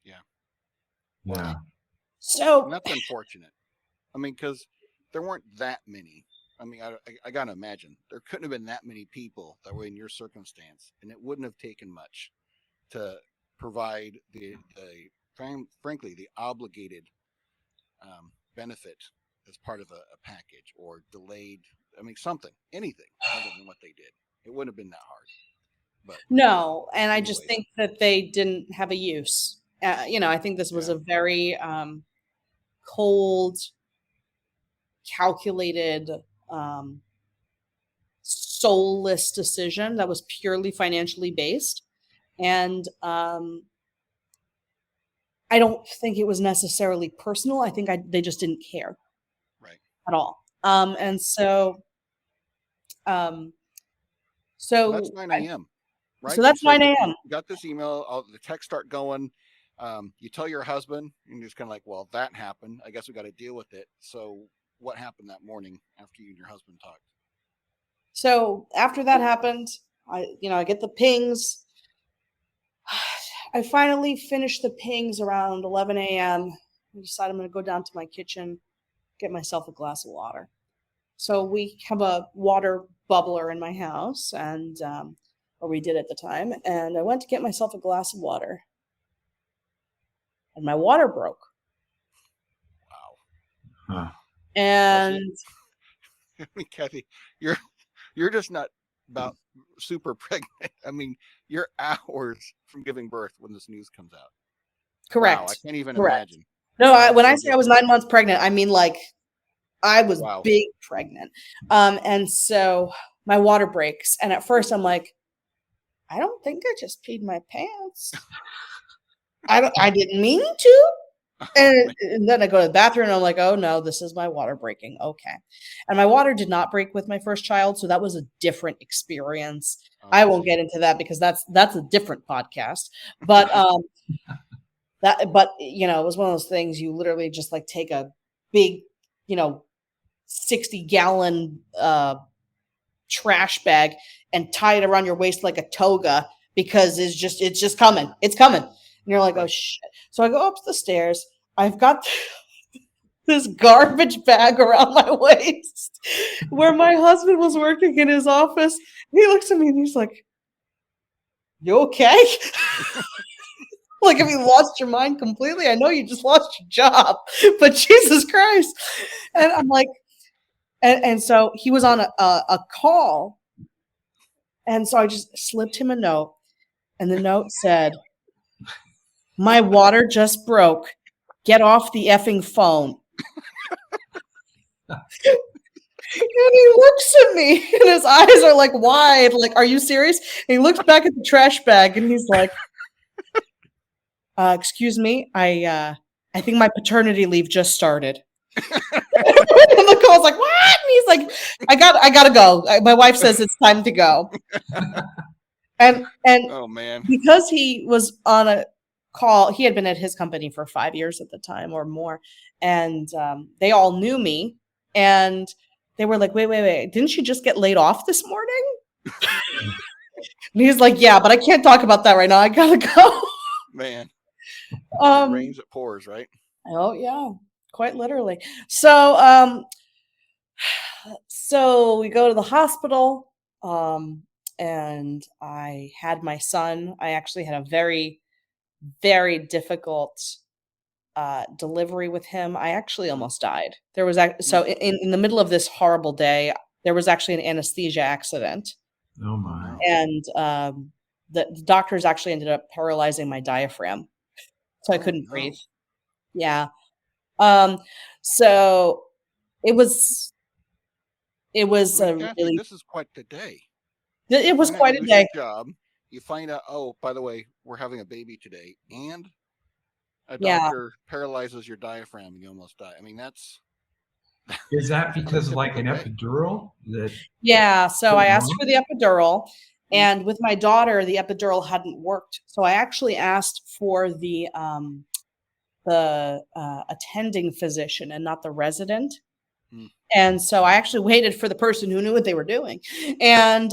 Speaker 1: Yeah. Wow.
Speaker 2: Yeah.
Speaker 1: And
Speaker 3: So,
Speaker 1: that's unfortunate. I mean, because there weren't that many. I mean, I gotta imagine there couldn't have been that many people that were in your circumstance, and it wouldn't have taken much to provide frankly, the obligated benefit as part of a package or delayed. I mean, something, anything other than what they did. It wouldn't have been that hard. But
Speaker 3: no. And I just
Speaker 1: anyways,
Speaker 3: think that they didn't have a use. I think this was
Speaker 1: yeah,
Speaker 3: a very cold, calculated, um, soulless decision that was purely financially based. And I don't think it was necessarily personal. I think they just didn't care
Speaker 1: right.
Speaker 3: at all. And um,
Speaker 1: So that's
Speaker 3: so
Speaker 1: 9 a.m.
Speaker 3: so
Speaker 1: Right? You
Speaker 3: that's
Speaker 1: said
Speaker 3: 9
Speaker 1: you
Speaker 3: a.m.
Speaker 1: got this email, all the texts start going. You tell your husband, and you're just kind of like, well, that happened. I guess we got to deal with it. So what happened that morning after you and your husband talked?
Speaker 3: So after that happened, I get the pings. I finally finished the pings around 11 a.m. I decided I'm going to go down to my kitchen, get myself a glass of water. So we have a water bubbler in my house, and or we did at the time. And I went to get myself a glass of water, and my water broke.
Speaker 1: Wow.
Speaker 2: Huh.
Speaker 1: Well, see,
Speaker 3: And
Speaker 1: I mean, Kathy, you're just not about super pregnant. I mean, you're hours from giving birth when this news comes out. Wow, I
Speaker 3: correct,
Speaker 1: can't even
Speaker 3: correct.
Speaker 1: imagine.
Speaker 3: No,
Speaker 1: That is
Speaker 3: when I
Speaker 1: so
Speaker 3: say I was
Speaker 1: difficult.
Speaker 3: 9 months pregnant, I mean like I was
Speaker 1: Wow.
Speaker 3: big pregnant. And so my water breaks, and at first I'm like, I don't think I just peed my pants. I didn't mean to.
Speaker 1: Oh
Speaker 3: And,
Speaker 1: man.
Speaker 3: and then I go to the bathroom and I'm like, oh no, this is my water breaking. Okay. And my water did not break with my first child, so that was a different experience.
Speaker 1: Oh,
Speaker 3: I
Speaker 1: I
Speaker 3: won't
Speaker 1: see.
Speaker 3: get into that because that's a different podcast. But it was one of those things you literally just like take a big, 60-gallon trash bag and tie it around your waist like a toga because it's just coming. It's coming. And you're like, oh
Speaker 1: Right.
Speaker 3: shit. So I go up the stairs. I've got this garbage bag around my waist where my husband was working in his office. He looks at me and he's like, You okay? Like, if you lost your mind completely, I know you just lost your job, but Jesus Christ. And I'm like, and so he was on a call. And so I just slipped him a note. And the note said, "My water just broke. Get off the effing phone." And he looks at me and his eyes are like wide, like, "Are you serious?" And he looks back at the trash bag and he's like, "Excuse me, I think my paternity leave just started." And the call's like, "What?" And he's like, I gotta go. My wife says it's time to go." And
Speaker 1: Oh man.
Speaker 3: because he was on a call, he had been at his company for 5 years at the time or more, and they all knew me, and they were like, wait, didn't she just get laid off this morning?" And he's like, "Yeah, but I can't talk about that right now. I gotta go."
Speaker 1: Man. It
Speaker 3: Um,
Speaker 1: rains, it pours, right?
Speaker 3: oh yeah, quite literally. So we go to the hospital, and I had my son. I actually had a very, very difficult delivery with him. I actually
Speaker 1: Mm,
Speaker 3: almost died. There was
Speaker 1: mm.
Speaker 3: so in the middle of this horrible day, there was actually an anesthesia accident,
Speaker 2: Oh
Speaker 1: Oh
Speaker 2: my.
Speaker 1: no.
Speaker 3: and the doctors actually ended up paralyzing my diaphragm, so I
Speaker 1: Oh
Speaker 3: couldn't breathe.
Speaker 1: no.
Speaker 3: Yeah. Um, so it was
Speaker 1: I mean,
Speaker 3: a
Speaker 1: Cathy,
Speaker 3: really
Speaker 1: this is quite the day. You
Speaker 3: it was
Speaker 1: find out you
Speaker 3: quite a
Speaker 1: lose your
Speaker 3: day.
Speaker 1: job. You find out, oh, by the way, we're having a baby today, and a
Speaker 3: Yeah.
Speaker 1: doctor paralyzes your diaphragm and you almost die. I mean,
Speaker 2: Is that
Speaker 1: that's not a
Speaker 2: because of like
Speaker 1: typical
Speaker 2: an
Speaker 1: day.
Speaker 2: epidural that
Speaker 3: Yeah, so I
Speaker 2: didn't
Speaker 3: asked
Speaker 2: work?
Speaker 3: for the epidural,
Speaker 1: Mm,
Speaker 3: and with my daughter, the epidural hadn't worked, so I actually asked for the attending physician and not the resident,
Speaker 1: mm.
Speaker 3: and so I actually waited for the person who knew what they were doing, and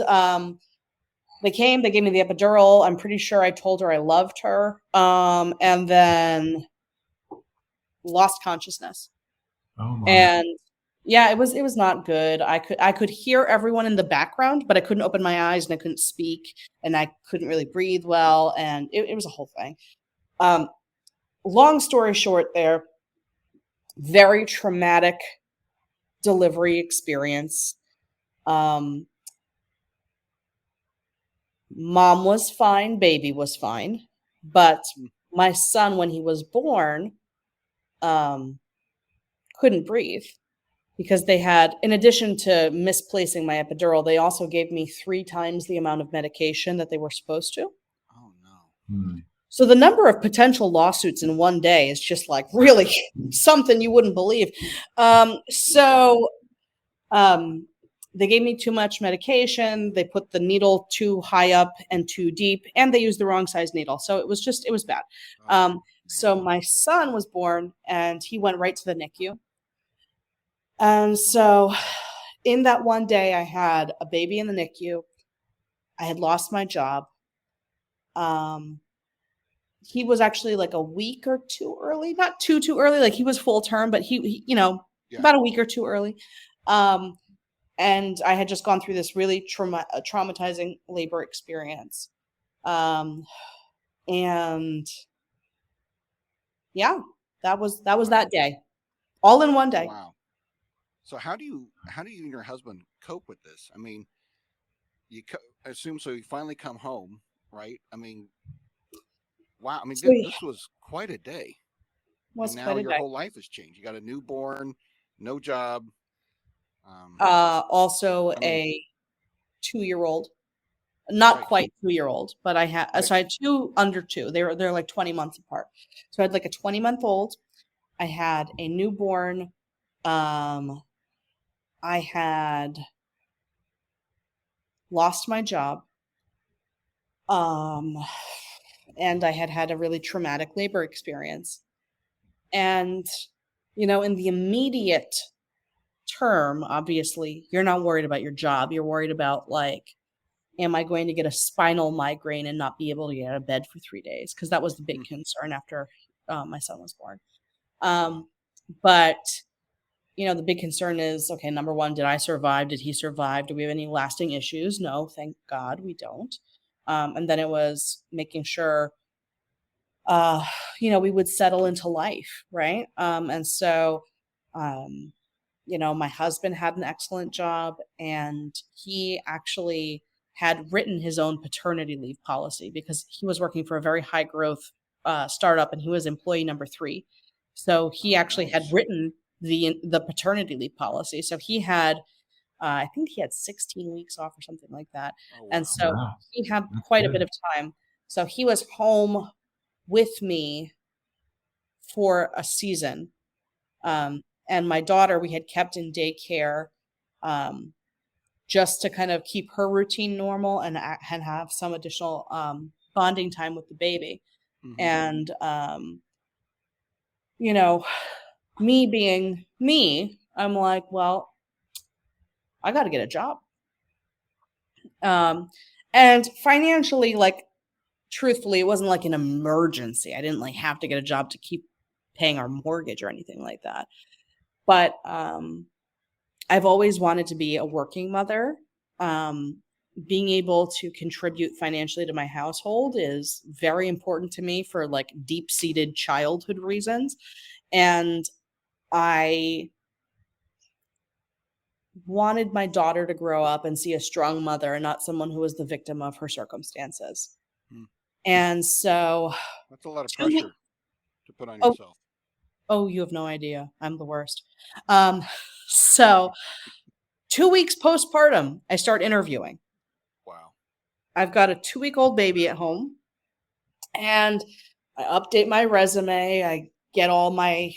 Speaker 3: they came, they gave me the epidural. I'm pretty sure I told her I loved her, and then lost consciousness.
Speaker 2: Oh my.
Speaker 3: And yeah, it was not good. I could hear everyone in the background, but I couldn't open my eyes and I couldn't speak and I couldn't really breathe well, and it was a whole thing. Um, Long story short, there, very traumatic delivery experience. Um, Mom was fine, baby was fine, but
Speaker 1: Mm.
Speaker 3: my son, when he was born, um, couldn't breathe. Because they had, in addition to misplacing my epidural, they also gave me 3 times the amount of medication that they were supposed to.
Speaker 1: Oh no.
Speaker 2: Hmm.
Speaker 3: So the number of potential lawsuits in one day is just like really something you wouldn't believe. Um,
Speaker 1: Wow.
Speaker 3: so um, they gave me too much medication. They put the needle too high up and too deep, and they used the wrong size needle. So it was bad.
Speaker 1: Oh
Speaker 3: So
Speaker 1: man.
Speaker 3: my son was born, and he went right to the NICU. And so in that one day, I had a baby in the NICU. I had lost my job. Um, he was actually like a week or two early, not too early. Like he was full term, but
Speaker 1: Yeah.
Speaker 3: about a week or two early. Um, and I had just gone through this really traumatizing labor experience. Um, and yeah, that was
Speaker 1: Wow.
Speaker 3: that day, all in one day.
Speaker 1: Wow. So how do you and your husband cope with this? I mean, I assume so. You finally come home, right? I mean, wow. I mean,
Speaker 3: So it
Speaker 1: this was quite a day, and
Speaker 3: was
Speaker 1: now
Speaker 3: quite a
Speaker 1: your
Speaker 3: day.
Speaker 1: whole life has changed. You got a newborn, no job. Um,
Speaker 3: Also
Speaker 1: I mean,
Speaker 3: a 2-year old. Not
Speaker 1: right,
Speaker 3: quite 2-year old, but I had
Speaker 1: right.
Speaker 3: so I had 2 under 2. They're like 20 months apart. So I had like a 20-month-old. I had a newborn. Um, I had lost my job. Um, and I had had a really traumatic labor experience. And in the immediate term, obviously, you're not worried about your job. You're worried about like, am I going to get a spinal migraine and not be able to get out of bed for 3 days? Because that was the big
Speaker 1: Mm,
Speaker 3: concern after my son was born. But the big concern is, okay, number one, did I survive? Did he survive? Do we have any lasting issues? No, thank God we don't. And then it was making sure, we would settle into life, right? And so, um, my husband had an excellent job, and he actually had written his own paternity leave policy because he was working for a very high growth startup, and he was employee number 3. So he
Speaker 1: Oh,
Speaker 3: actually had
Speaker 1: nice.
Speaker 3: written the paternity leave policy. So he had, I think he had 16 weeks off or something like that,
Speaker 1: Oh,
Speaker 3: and
Speaker 1: wow.
Speaker 3: so
Speaker 2: Wow,
Speaker 3: he had
Speaker 2: that's
Speaker 3: quite a bit
Speaker 2: good.
Speaker 3: of time. So he was home with me for a season.
Speaker 1: Wow.
Speaker 3: And my daughter, we had kept in daycare, um, just to kind of keep her routine normal and have some additional bonding time with the baby.
Speaker 1: Hmm.
Speaker 3: And you know, me being me, I'm like, well, I got to get a job. Um, and financially, like, truthfully, it wasn't like an emergency. I didn't like have to get a job to keep paying our mortgage or anything like that. But I've always wanted to be a working mother. Um, Being able to contribute financially to my household is very important to me for like deep seated childhood reasons. And I wanted my daughter to grow up and see a strong mother and not someone who was the victim of her circumstances.
Speaker 1: Mm.
Speaker 3: And so,
Speaker 1: That's a lot of
Speaker 3: 2 weeks.
Speaker 1: pressure to put on
Speaker 3: Oh,
Speaker 1: yourself.
Speaker 3: oh, you have no idea. I'm the worst. Um, so 2 weeks postpartum, I start interviewing.
Speaker 1: Wow.
Speaker 3: I've got a 2-week-old baby at home, and I update my resume. I get all my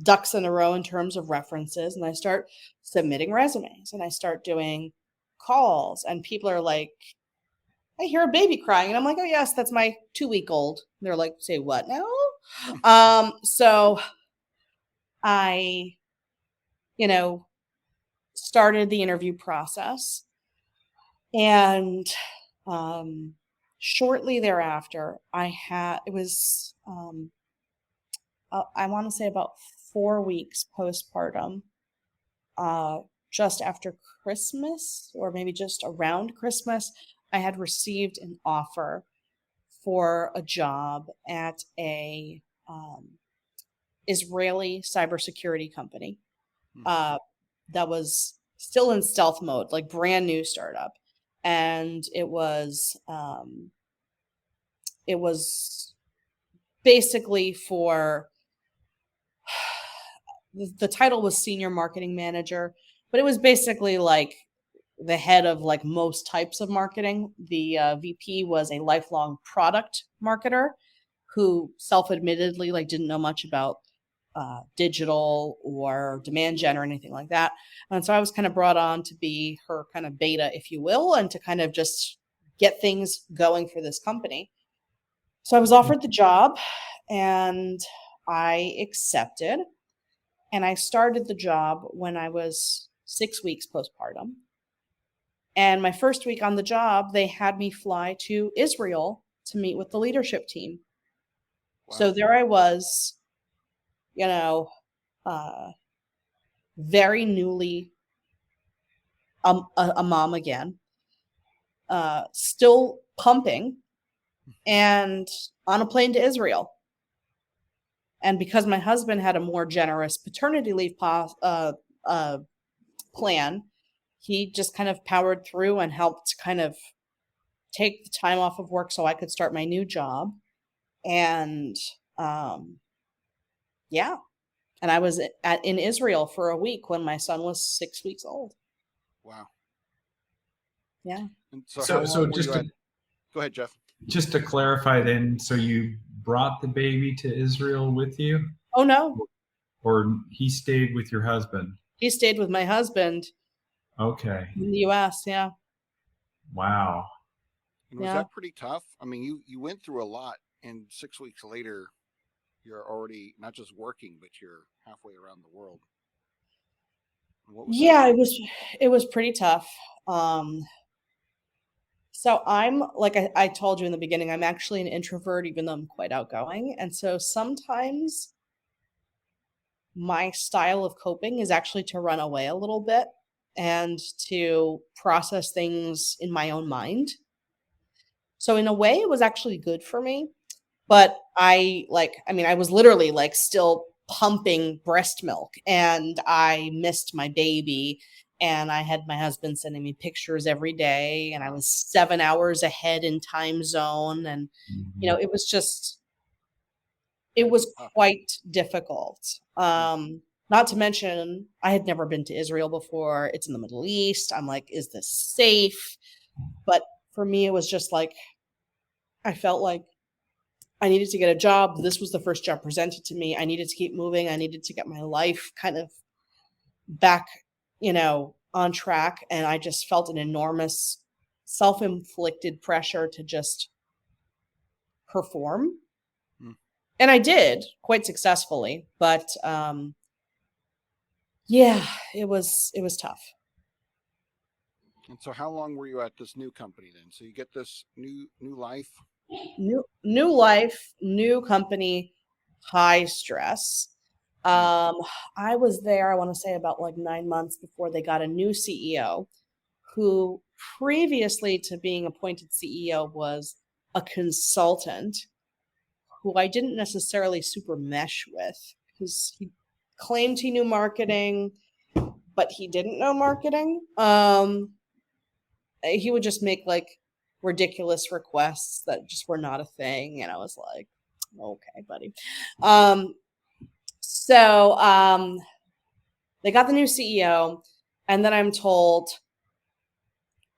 Speaker 3: ducks in a row in terms of references, and I start submitting resumes, and I start doing calls, and people are like, I hear a baby crying, and I'm like, oh yes, that's my 2-week-old. They're like, say what now? So I, you know, started the interview process, and um, shortly thereafter, it was, I want to say about 4 weeks postpartum, uh, just after Christmas, or maybe just around Christmas, I had received an offer for a job at a Israeli cybersecurity company
Speaker 1: Hmm.
Speaker 3: uh, that was still in stealth mode, like brand new startup, and it was basically for the title was senior marketing manager, but it was basically like the head of like most types of marketing. The VP was a lifelong product marketer who self-admittedly like didn't know much about digital or demand gen or anything like that. And so I was kind of brought on to be her kind of beta, if you will, and to kind of just get things going for this company. So I was offered the job, and I accepted, and I started the job when I was 6 weeks postpartum. And my first week on the job, they had me fly to Israel to meet with the leadership team. So
Speaker 1: Wow.
Speaker 3: there I was, you know, uh, very newly a mom again, still pumping, and on a plane to Israel. And because my husband had a more generous paternity leave uh, plan, he just kind of powered through and helped kind of take the time off of work so I could start my new job. And um, yeah, and I was in Israel for a week when my son was 6 weeks old.
Speaker 1: Wow.
Speaker 3: Yeah.
Speaker 1: And so, how
Speaker 2: So
Speaker 1: long were
Speaker 2: just
Speaker 1: you
Speaker 2: to
Speaker 1: at? Go ahead, Jeff.
Speaker 2: clarify, then, so you brought the baby to Israel with you,
Speaker 3: Oh no,
Speaker 2: or he stayed with your husband?
Speaker 3: he stayed with my husband
Speaker 2: Okay.
Speaker 3: in the U.S. Yeah,
Speaker 2: Wow.
Speaker 1: And was
Speaker 3: yeah.
Speaker 1: that pretty tough? I mean, you went through a lot, and 6 weeks later, you're already not just working, but you're halfway around the world. What was that
Speaker 3: Yeah, it
Speaker 1: like?
Speaker 3: was it was pretty tough. Um, so I'm like I told you in the beginning, I'm actually an introvert, even though I'm quite outgoing. And so sometimes my style of coping is actually to run away a little bit and to process things in my own mind. So in a way, it was actually good for me. But I was literally like still pumping breast milk, and I missed my baby, and I had my husband sending me pictures every day, and I was 7 hours ahead in time zone, and
Speaker 2: Mhm.
Speaker 3: it
Speaker 1: That's
Speaker 3: was
Speaker 1: tough.
Speaker 3: quite difficult.
Speaker 1: Mm.
Speaker 3: Not to mention, I had never been to Israel before. It's in the Middle East. I'm like, is this safe? But for me, it was just like, I felt like I needed to get a job. This was the first job presented to me. I needed to keep moving. I needed to get my life kind of back, on track. And I just felt an enormous self inflicted pressure to just perform.
Speaker 1: Mm.
Speaker 3: And I did quite successfully. But yeah, it was tough.
Speaker 1: And so how long were you at this new company then? So you get this new life.
Speaker 3: New life, new company, high stress.
Speaker 1: Mm.
Speaker 3: Um, I was there, I want to say about like 9 months before they got a new CEO who previously to being appointed CEO was a consultant who I didn't necessarily super mesh with because he claimed he knew marketing, but he didn't know marketing. He would just make like ridiculous requests that just were not a thing, and I was like, okay, buddy. Um, so they got the new CEO, and then I'm told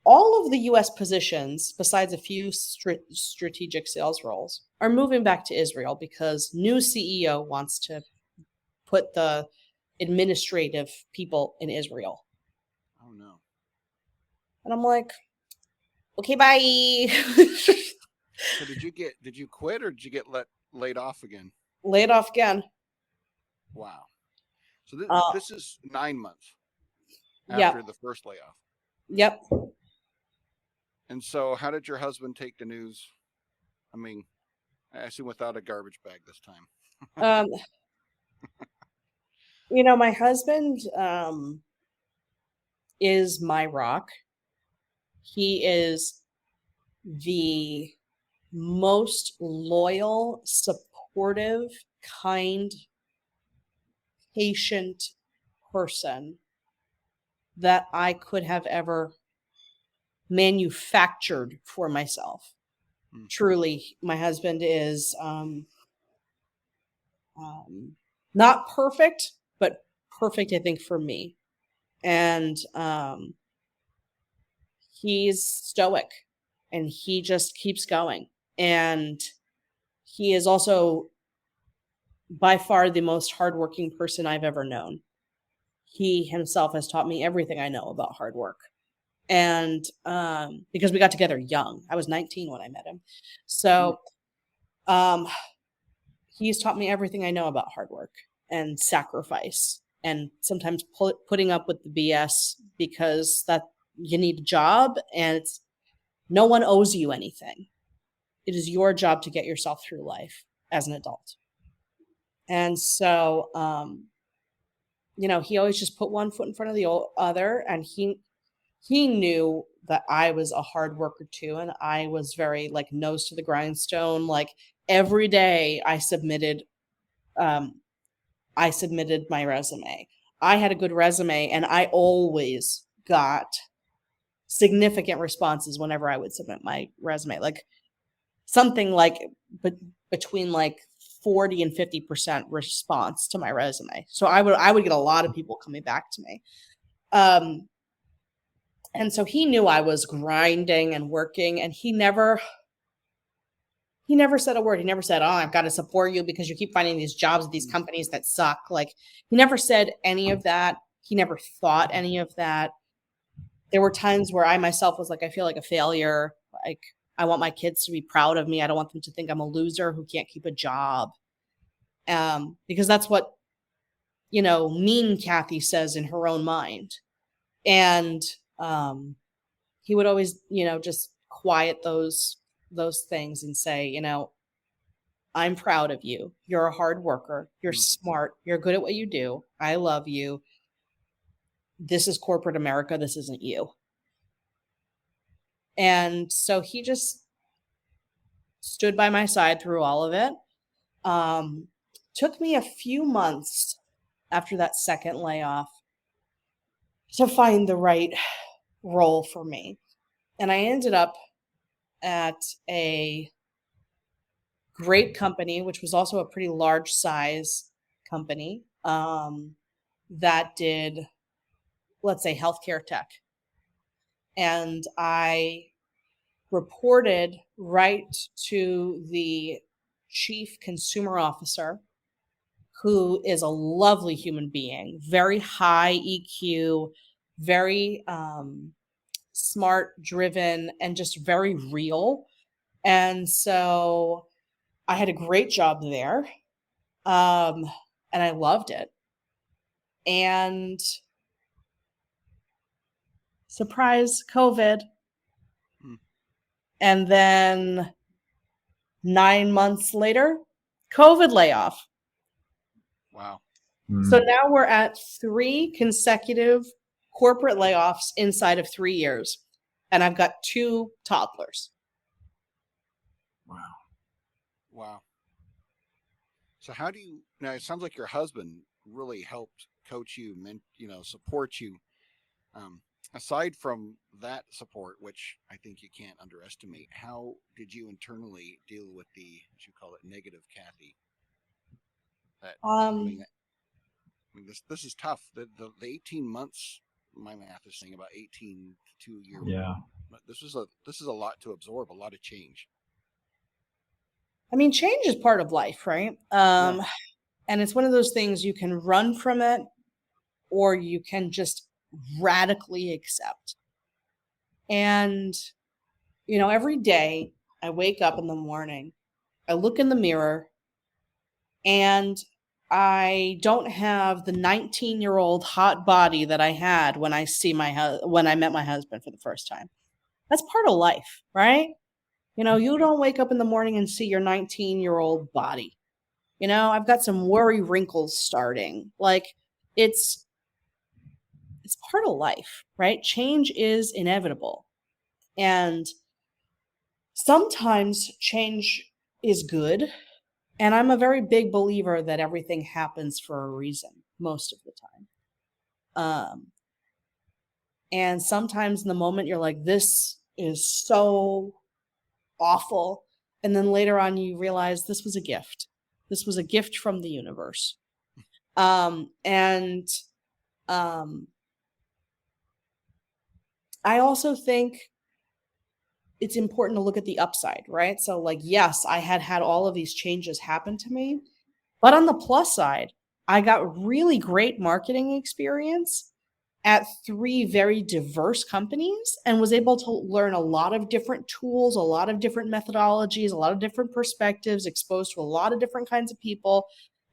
Speaker 3: all of the US positions, besides a few strategic sales roles, are moving back to Israel because new CEO wants to put the administrative people in Israel.
Speaker 1: Oh no.
Speaker 3: And I'm like, okay, bye.
Speaker 1: So did you quit or did you get laid off again?
Speaker 3: Laid off again.
Speaker 1: Wow. So
Speaker 3: Uh,
Speaker 1: this is 9 months
Speaker 3: yep,
Speaker 1: after the first layoff.
Speaker 3: yep.
Speaker 1: And so how did your husband take the news? I mean, I assume without a garbage bag this time.
Speaker 3: Um, my husband is my rock. He is the most loyal, supportive, kind, patient person that I could have ever manufactured for myself.
Speaker 1: Mm.
Speaker 3: Truly, my husband is not perfect, but perfect, I think, for me. And he's stoic and he just keeps going. And he is also by far the most hardworking person I've ever known. He himself has taught me everything I know about hard work. And because we got together young, I was 19 when I met him.
Speaker 1: Mm.
Speaker 3: So um, he's taught me everything I know about hard work and sacrifice and sometimes putting up with the BS because that you need a job and no one owes you anything. It is your job to get yourself through life as an adult. And so, he always just put one foot in front of the other, and he knew that I was a hard worker too, and I was very like nose to the grindstone. Like every day, um, I submitted my resume. I had a good resume, and I always got significant responses whenever I would submit my resume. Like something like but between like 40 and 50% response to my resume. So I would get a lot of people coming back to me. Um and so he knew I was grinding and working, and he never said a word. He never said, "Oh, I've got to support you because you keep finding these jobs at these
Speaker 1: Mm.
Speaker 3: companies that suck." Like he never said any of that. He never thought any of that. There were times where I myself was like, I feel like a failure. Like I want my kids to be proud of me. I don't want them to think I'm a loser who can't keep a job. Because that's what, mean Cathy says in her own mind. And um, he would always, just quiet those things and say, I'm proud of you. You're a hard worker. You're
Speaker 1: Mm.
Speaker 3: smart. You're good at what you do. I love you. This is corporate America. This isn't you. And so he just stood by my side through all of it. Took me a few months after that second layoff to find the right role for me. And I ended up at a great company, which was also a pretty large size company, that did, let's say, healthcare tech. And I reported right to the chief consumer officer, who is a lovely human being, very high EQ, very smart, driven, and just very real. And so I had a great job there, and I loved it. And surprise, COVID.
Speaker 1: Hmm.
Speaker 3: And then 9 months later, COVID layoff.
Speaker 1: Wow.
Speaker 3: So now we're at 3 consecutive corporate layoffs inside of 3 years. And I've got 2 toddlers.
Speaker 2: Wow.
Speaker 1: Wow. So how do you now? It sounds like your husband really helped coach you, support you. Um, Aside from that support, which I think you can't underestimate, how did you internally deal with the, as you call it, negative Cathy? That I mean,
Speaker 3: Um,
Speaker 1: this is tough. The 18 months, my math is saying about 18 to 2 year.
Speaker 2: Yeah.
Speaker 1: But this is a lot to absorb, a lot of change.
Speaker 3: I mean, change is part of life, right?
Speaker 1: Yeah.
Speaker 3: And it's one of those things you can run from it or you can just radically accept. And, every day I wake up in the morning, I look in the mirror, and I don't have the 19-year-old hot body that I had when when I met my husband for the first time. That's part of life, right? You don't wake up in the morning and see your 19-year-old body. I've got some worry wrinkles starting. Like it's part of life, right? Change is inevitable. And sometimes change is good. And I'm a very big believer that everything happens for a reason most of the time. And sometimes in the moment you're like, this is so awful. And then later on you realize this was a gift. This was a gift from the universe. And I also think it's important to look at the upside, right? So like, yes, I had all of these changes happen to me, but on the plus side, I got really great marketing experience at 3 very diverse companies and was able to learn a lot of different tools, a lot of different methodologies, a lot of different perspectives, exposed to a lot of different kinds of people.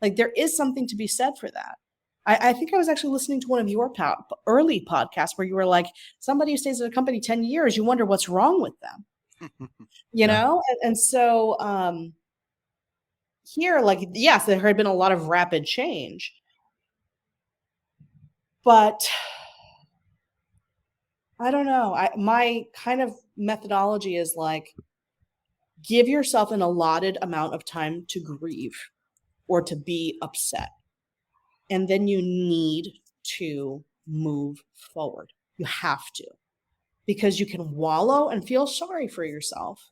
Speaker 3: Like there is something to be said for that. I think I was actually listening to one of your early podcasts where you were like, somebody who stays at a company 10 years, you wonder what's wrong with them,
Speaker 2: Yeah.
Speaker 3: And so here, like, yes, there had been a lot of rapid change, but I don't know. My kind of methodology is like, give yourself an allotted amount of time to grieve or to be upset. And then you need to move forward. You have to, because you can wallow and feel sorry for yourself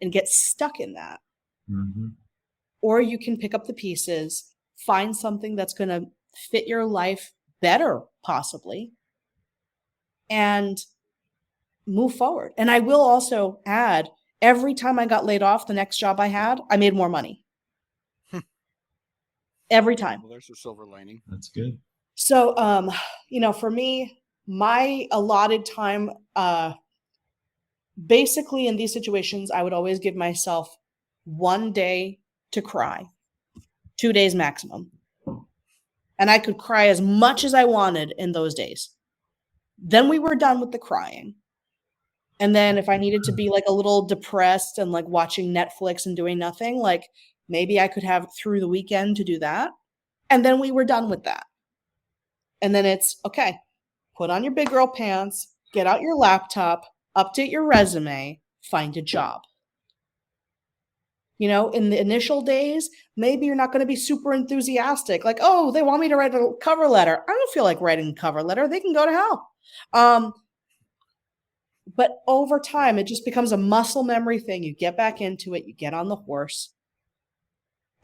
Speaker 3: and get stuck in that.
Speaker 2: Mm-hmm.
Speaker 3: Or you can pick up the pieces, find something that's going to fit your life better, possibly, and move forward. And I will also add, every time I got laid off, the next job I had, I made more money. Every time.
Speaker 1: Well, there's a silver lining.
Speaker 2: That's good.
Speaker 3: So, for me, my allotted time, basically in these situations, I would always give myself 1 day to cry, 2 days maximum. And I could cry as much as I wanted in those days. Then we were done with the crying. And then if I needed to be like a little depressed and like watching Netflix and doing nothing, like maybe I could have through the weekend to do that. And then we were done with that. And then it's okay, put on your big girl pants, get out your laptop, update your resume, find a job. In the initial days, maybe you're not going to be super enthusiastic. Like, oh, they want me to write a cover letter. I don't feel like writing a cover letter. They can go to hell. But over time, it just becomes a muscle memory thing. You get back into it, you get on the horse,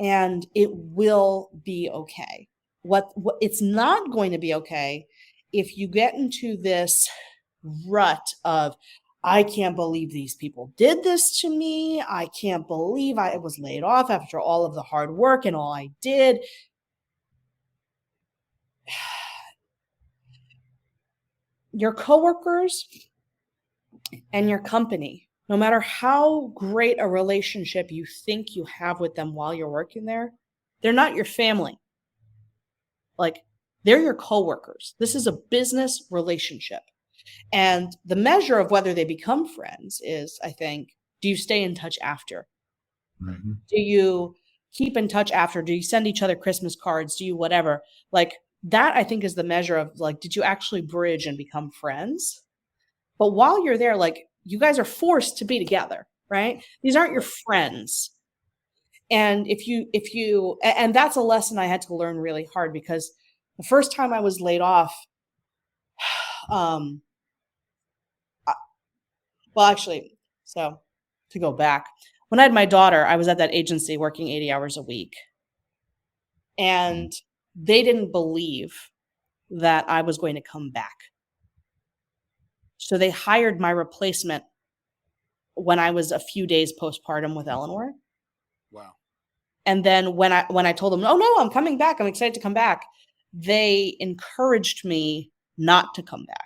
Speaker 3: and it will be okay. What it's not going to be okay if you get into this rut of, I can't believe these people did this to me. I can't believe I was laid off after all of the hard work and all I did. Your coworkers and your company, no matter how great a relationship you think you have with them while you're working there, they're not your family. Like, they're your coworkers. This is a business relationship. And the measure of whether they become friends is, I think, do you stay in touch after?
Speaker 2: Mm-hmm.
Speaker 3: Do you keep in touch after? Do you send each other Christmas cards? Do you whatever? Like, that, I think, is the measure of, like, did you actually bridge and become friends? But while you're there, like, you guys are forced to be together, right? These aren't your friends. And and that's a lesson I had to learn really hard, because the first time I was laid off, well, actually, so to go back, when I had my daughter, I was at that agency working 80 hours a week. And they didn't believe that I was going to come back. So they hired my replacement when I was a few days postpartum with Eleanor.
Speaker 1: Wow.
Speaker 3: And then when I told them, oh no, I'm coming back, I'm excited to come back, they encouraged me not to come back.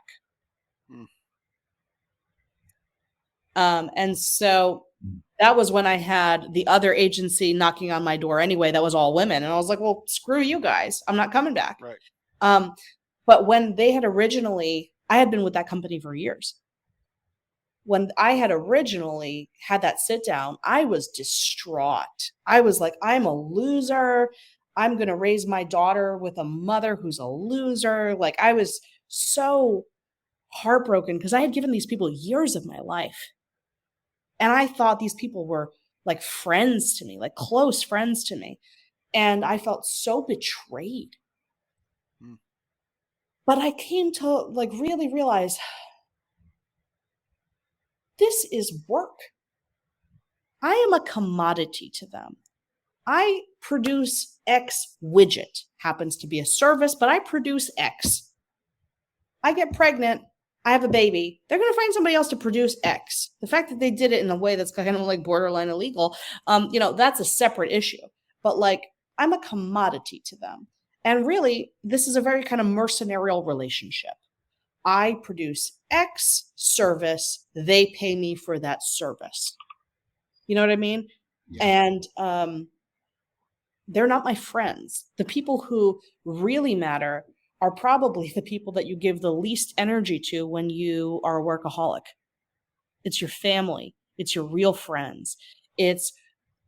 Speaker 3: And so that was when I had the other agency knocking on my door anyway, that was all women. And I was like, well, screw you guys, I'm not coming back.
Speaker 1: Right.
Speaker 3: But when they had originally, I had been with that company for years. When I had originally had that sit down, I was distraught. I was like, I'm a loser. I'm going to raise my daughter with a mother who's a loser. Like, I was so heartbroken because I had given these people years of my life. And I thought these people were like friends to me, like close friends to me. And I felt so betrayed. But I came to like really realize this is work. I am a commodity to them. I produce X widget, happens to be a service, but I produce X. I get pregnant, I have a baby. They're going to find somebody else to produce X. The fact that they did it in a way that's kind of like borderline illegal, that's a separate issue. But like, I'm a commodity to them. And really, this is a very kind of mercenarial relationship. I produce X service, they pay me for that service. You know what I mean? Yeah. And they're not my friends. The people who really matter are probably the people that you give the least energy to when you are a workaholic. It's your family. It's your real friends. It's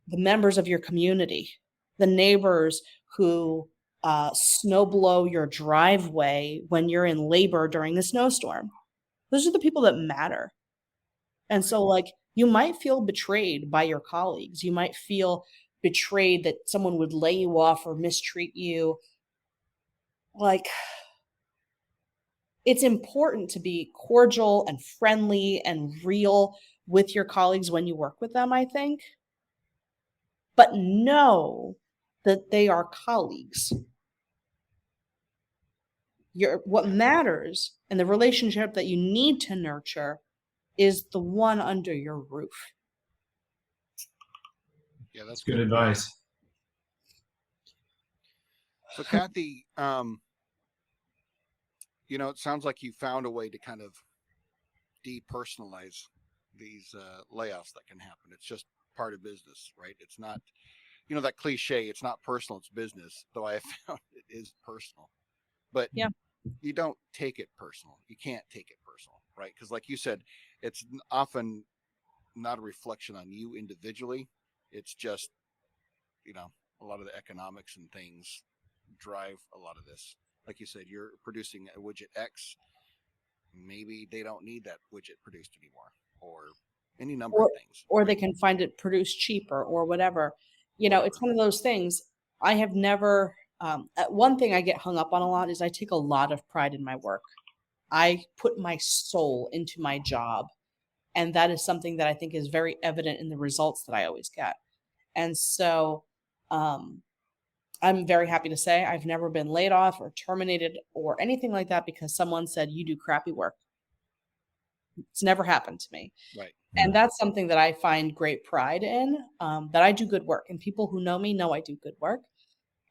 Speaker 3: the members of your community, the neighbors who snow blow your driveway when you're in labor during the snowstorm. Those are the people that matter. And so, like, you might feel betrayed by your colleagues. You might feel betrayed that someone would lay you off or mistreat you. Like, it's important to be cordial and friendly and real with your colleagues when you work with them, I think. But know that they are colleagues. What matters and the relationship that you need to nurture is the one under your roof.
Speaker 1: Yeah, that's
Speaker 2: good advice.
Speaker 1: So, Cathy, it sounds like you found a way to kind of depersonalize these layoffs that can happen. It's just part of business, right? It's not, that cliche, it's not personal, it's business, though I have found it is personal. But yeah, you don't take it personal. You can't take it personal, right? Because like you said, it's often not a reflection on you individually. It's just, a lot of the economics and things drive a lot of this. Like you said, you're producing a widget X. Maybe they don't need that widget produced anymore. Or any number of
Speaker 3: or
Speaker 1: things.
Speaker 3: or
Speaker 1: Right.
Speaker 3: they can find it produced cheaper or whatever.
Speaker 1: Whatever.
Speaker 3: It's one of those things. I have never one thing I get hung up on a lot is I take a lot of pride in my work. I put my soul into my job, and that is something that I think is very evident in the results that I always get. And so um I'm very happy to say I've never been laid off or terminated or anything like that because someone said you do crappy work. It's never happened to me.
Speaker 1: Right.
Speaker 3: And that's something that I find great pride in, that I do good work. And people who know me know I do good work.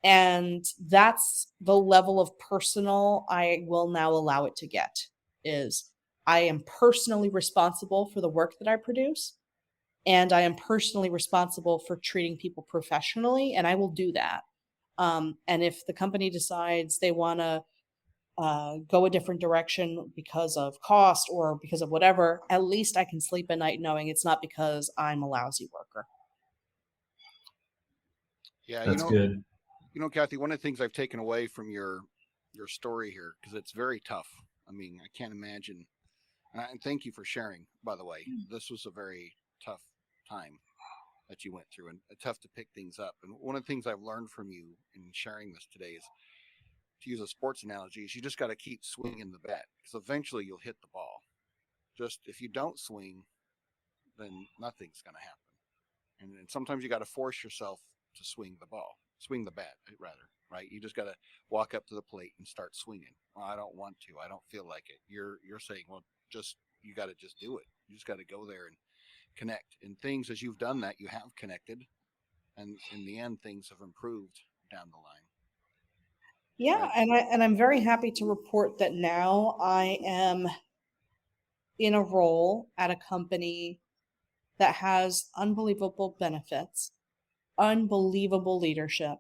Speaker 3: And that's the level of personal I will now allow it to get is I am personally responsible for the work that I produce. And I am personally responsible for treating people professionally. And I will do that. And if the company decides they want to go a different direction because of cost or because of whatever, at least I can sleep at night knowing it's not because I'm a lousy worker.
Speaker 1: Yeah.
Speaker 2: That's good.
Speaker 1: Cathy, one of the things I've taken away from your story here, because it's very tough. I mean, I can't imagine. And thank you for sharing, by the way. This was a very tough time that you went through, and tough to pick things up. And one of the things I've learned from you in sharing this today is, to use a sports analogy, is you just got to keep swinging the bat, because eventually you'll hit the ball. Just if you don't swing, then nothing's going to happen. And sometimes you got to force yourself to swing the bat, rather, right? You just got to walk up to the plate and start swinging. Well, I don't want to. I don't feel like it. You're saying, well, just you got to just do it. You just got to go there and connect. And things, as you've done that, you have connected, and in the end, things have improved down the line.
Speaker 3: Yeah,
Speaker 1: Right.
Speaker 3: and I'm very happy to report that now I am in a role at a company that has unbelievable benefits, unbelievable leadership.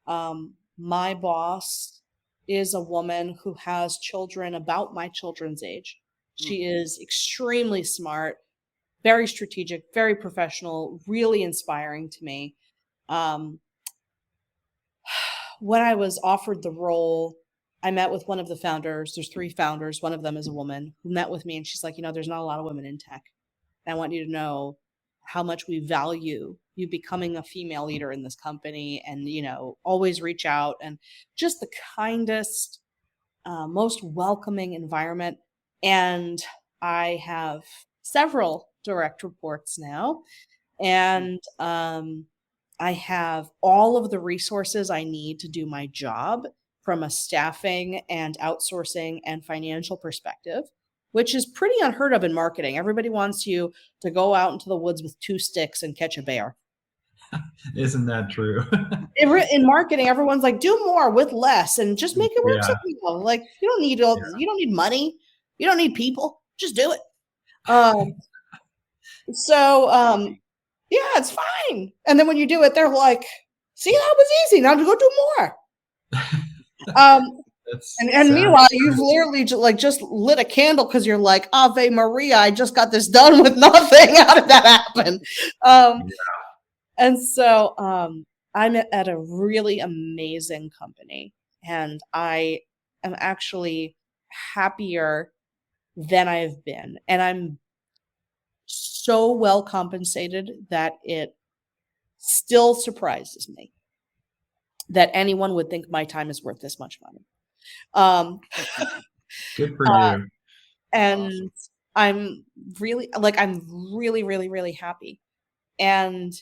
Speaker 3: My boss is a woman who has children about my children's age.
Speaker 1: Hmm.
Speaker 3: She is extremely smart, very strategic, very professional, really inspiring to me. Um, when I was offered the role, I met with one of the founders. There's 3 founders. One of them is a woman who met with me, and she's like, there's not a lot of women in tech. And I want you to know how much we value you becoming a female leader in this company, and always reach out, and just the kindest, most welcoming environment. And I have several direct reports now, and I have all of the resources I need to do my job from a staffing and outsourcing and financial perspective, which is pretty unheard of in marketing. Everybody wants you to go out into the woods with 2 sticks and catch a bear.
Speaker 2: Isn't that true?
Speaker 3: In marketing, everyone's like, do more with less and just make it work.
Speaker 2: Yeah.
Speaker 3: Like, you don't need money. You don't need people. Just do it. Yeah, it's fine. And then when you do it, they're like, see, that was easy. Now to go do more. And meanwhile, you've literally just lit a candle because you're like, Ave Maria, I just got this done with nothing. How did that happen? And so I'm at a really amazing company, and I am actually happier than I've been. And I'm so well compensated that it still surprises me that anyone would think my time is worth this much money.
Speaker 2: Good for you.
Speaker 3: And
Speaker 1: awesome.
Speaker 3: I'm really, really, really happy. And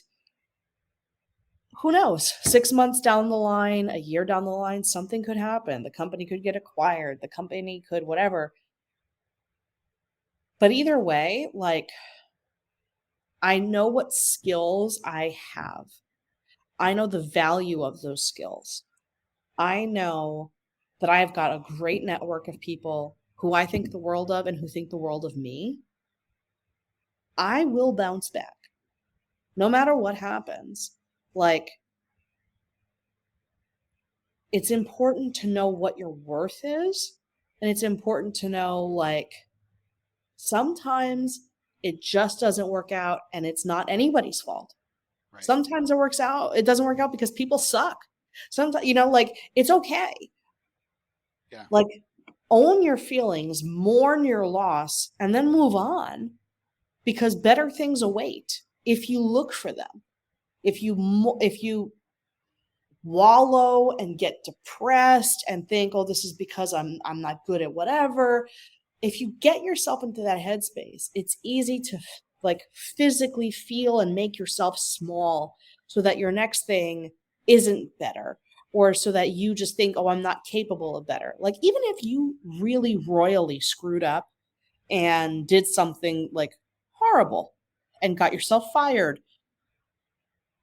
Speaker 3: who knows, 6 months down the line, a year down the line, something could happen. The company could get acquired. The company could whatever. But either way, I know what skills I have. I know the value of those skills. I know that I've got a great network of people who I think the world of and who think the world of me. I will bounce back no matter what happens. It's important to know what your worth is. And it's important to know, sometimes it just doesn't work out, and it's not anybody's fault.
Speaker 1: Right.
Speaker 3: Sometimes it doesn't work out because people suck. Sometimes, it's okay.
Speaker 1: Yeah.
Speaker 3: Own your feelings, mourn your loss, and then move on. because better things await if you look for them. If you wallow and get depressed and think, oh, this is because I'm not good at whatever. If you get yourself into that headspace, it's easy to like physically feel and make yourself small so that your next thing isn't better, or so that you just think, oh, I'm not capable of better. Like, even if you really royally screwed up and did something like horrible and got yourself fired,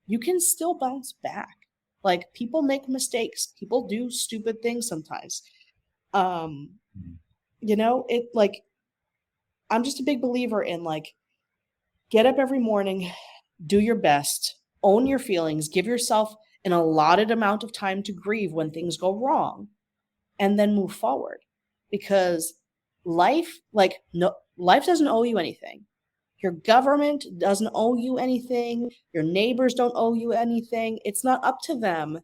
Speaker 3: you can still bounce back. Like, people make mistakes. People do stupid things sometimes. It like, I'm just a big believer in like, get up every morning, do your best, own your feelings, give yourself an allotted amount of time to grieve when things go wrong, and then move forward. Because life doesn't owe you anything. Your government doesn't owe you anything. Your neighbors don't owe you anything. It's not up to them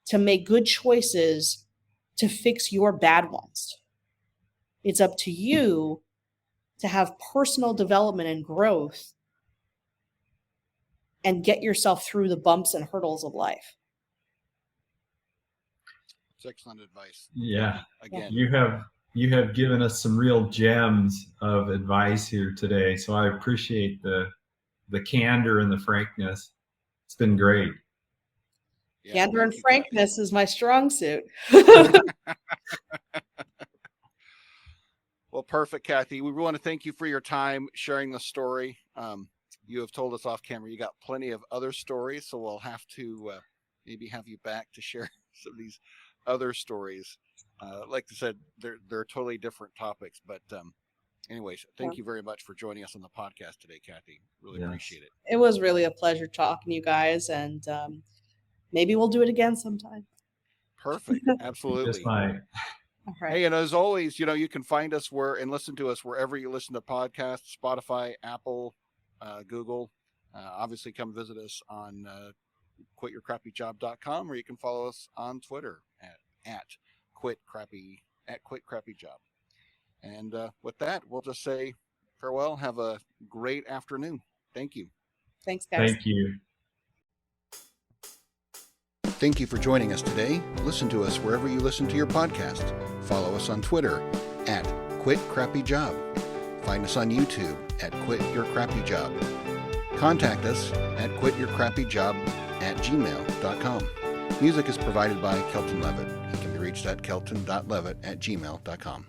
Speaker 3: to make good choices to fix your bad ones. It's up to you to have personal development and growth and get yourself through the bumps and hurdles of life.
Speaker 1: It's excellent advice.
Speaker 2: Yeah.
Speaker 1: Again,
Speaker 2: You have given us some real gems of advice here today. So I appreciate the candor and the frankness. It's been great.
Speaker 1: yeah,
Speaker 3: Candor and
Speaker 1: thank you,
Speaker 3: frankness is my strong suit.
Speaker 1: Well, perfect, Cathy. We want to thank you for your time sharing the story. You have told us off camera you got plenty of other stories, so we'll have to maybe have you back to share some of these other stories. Like I said, they're totally different topics, but anyways, thank you very much for joining us on the podcast today, Cathy. Really appreciate it.
Speaker 3: It was really a pleasure talking to you guys, and maybe we'll do it again sometime.
Speaker 1: Perfect. Absolutely.
Speaker 2: Just fine.
Speaker 3: All right.
Speaker 1: Hey, and as always, you can find us and listen to us wherever you listen to podcasts: Spotify, Apple, Google. Obviously, come visit us on quityourcrappyjob.com, or you can follow us on Twitter at quitcrappyjob. And with that, we'll just say farewell. Have a great afternoon. Thank you.
Speaker 3: Thanks, guys.
Speaker 2: Thank you.
Speaker 1: Thank you for joining us today. Listen to us wherever you listen to your podcast. Follow us on Twitter at quitcrappyjob. Find us on YouTube at quityourcrappyjob. Contact us at quityourcrappyjob@gmail.com. Music is provided by Kelton Levitt. He can be reached at kelton.levitt@gmail.com.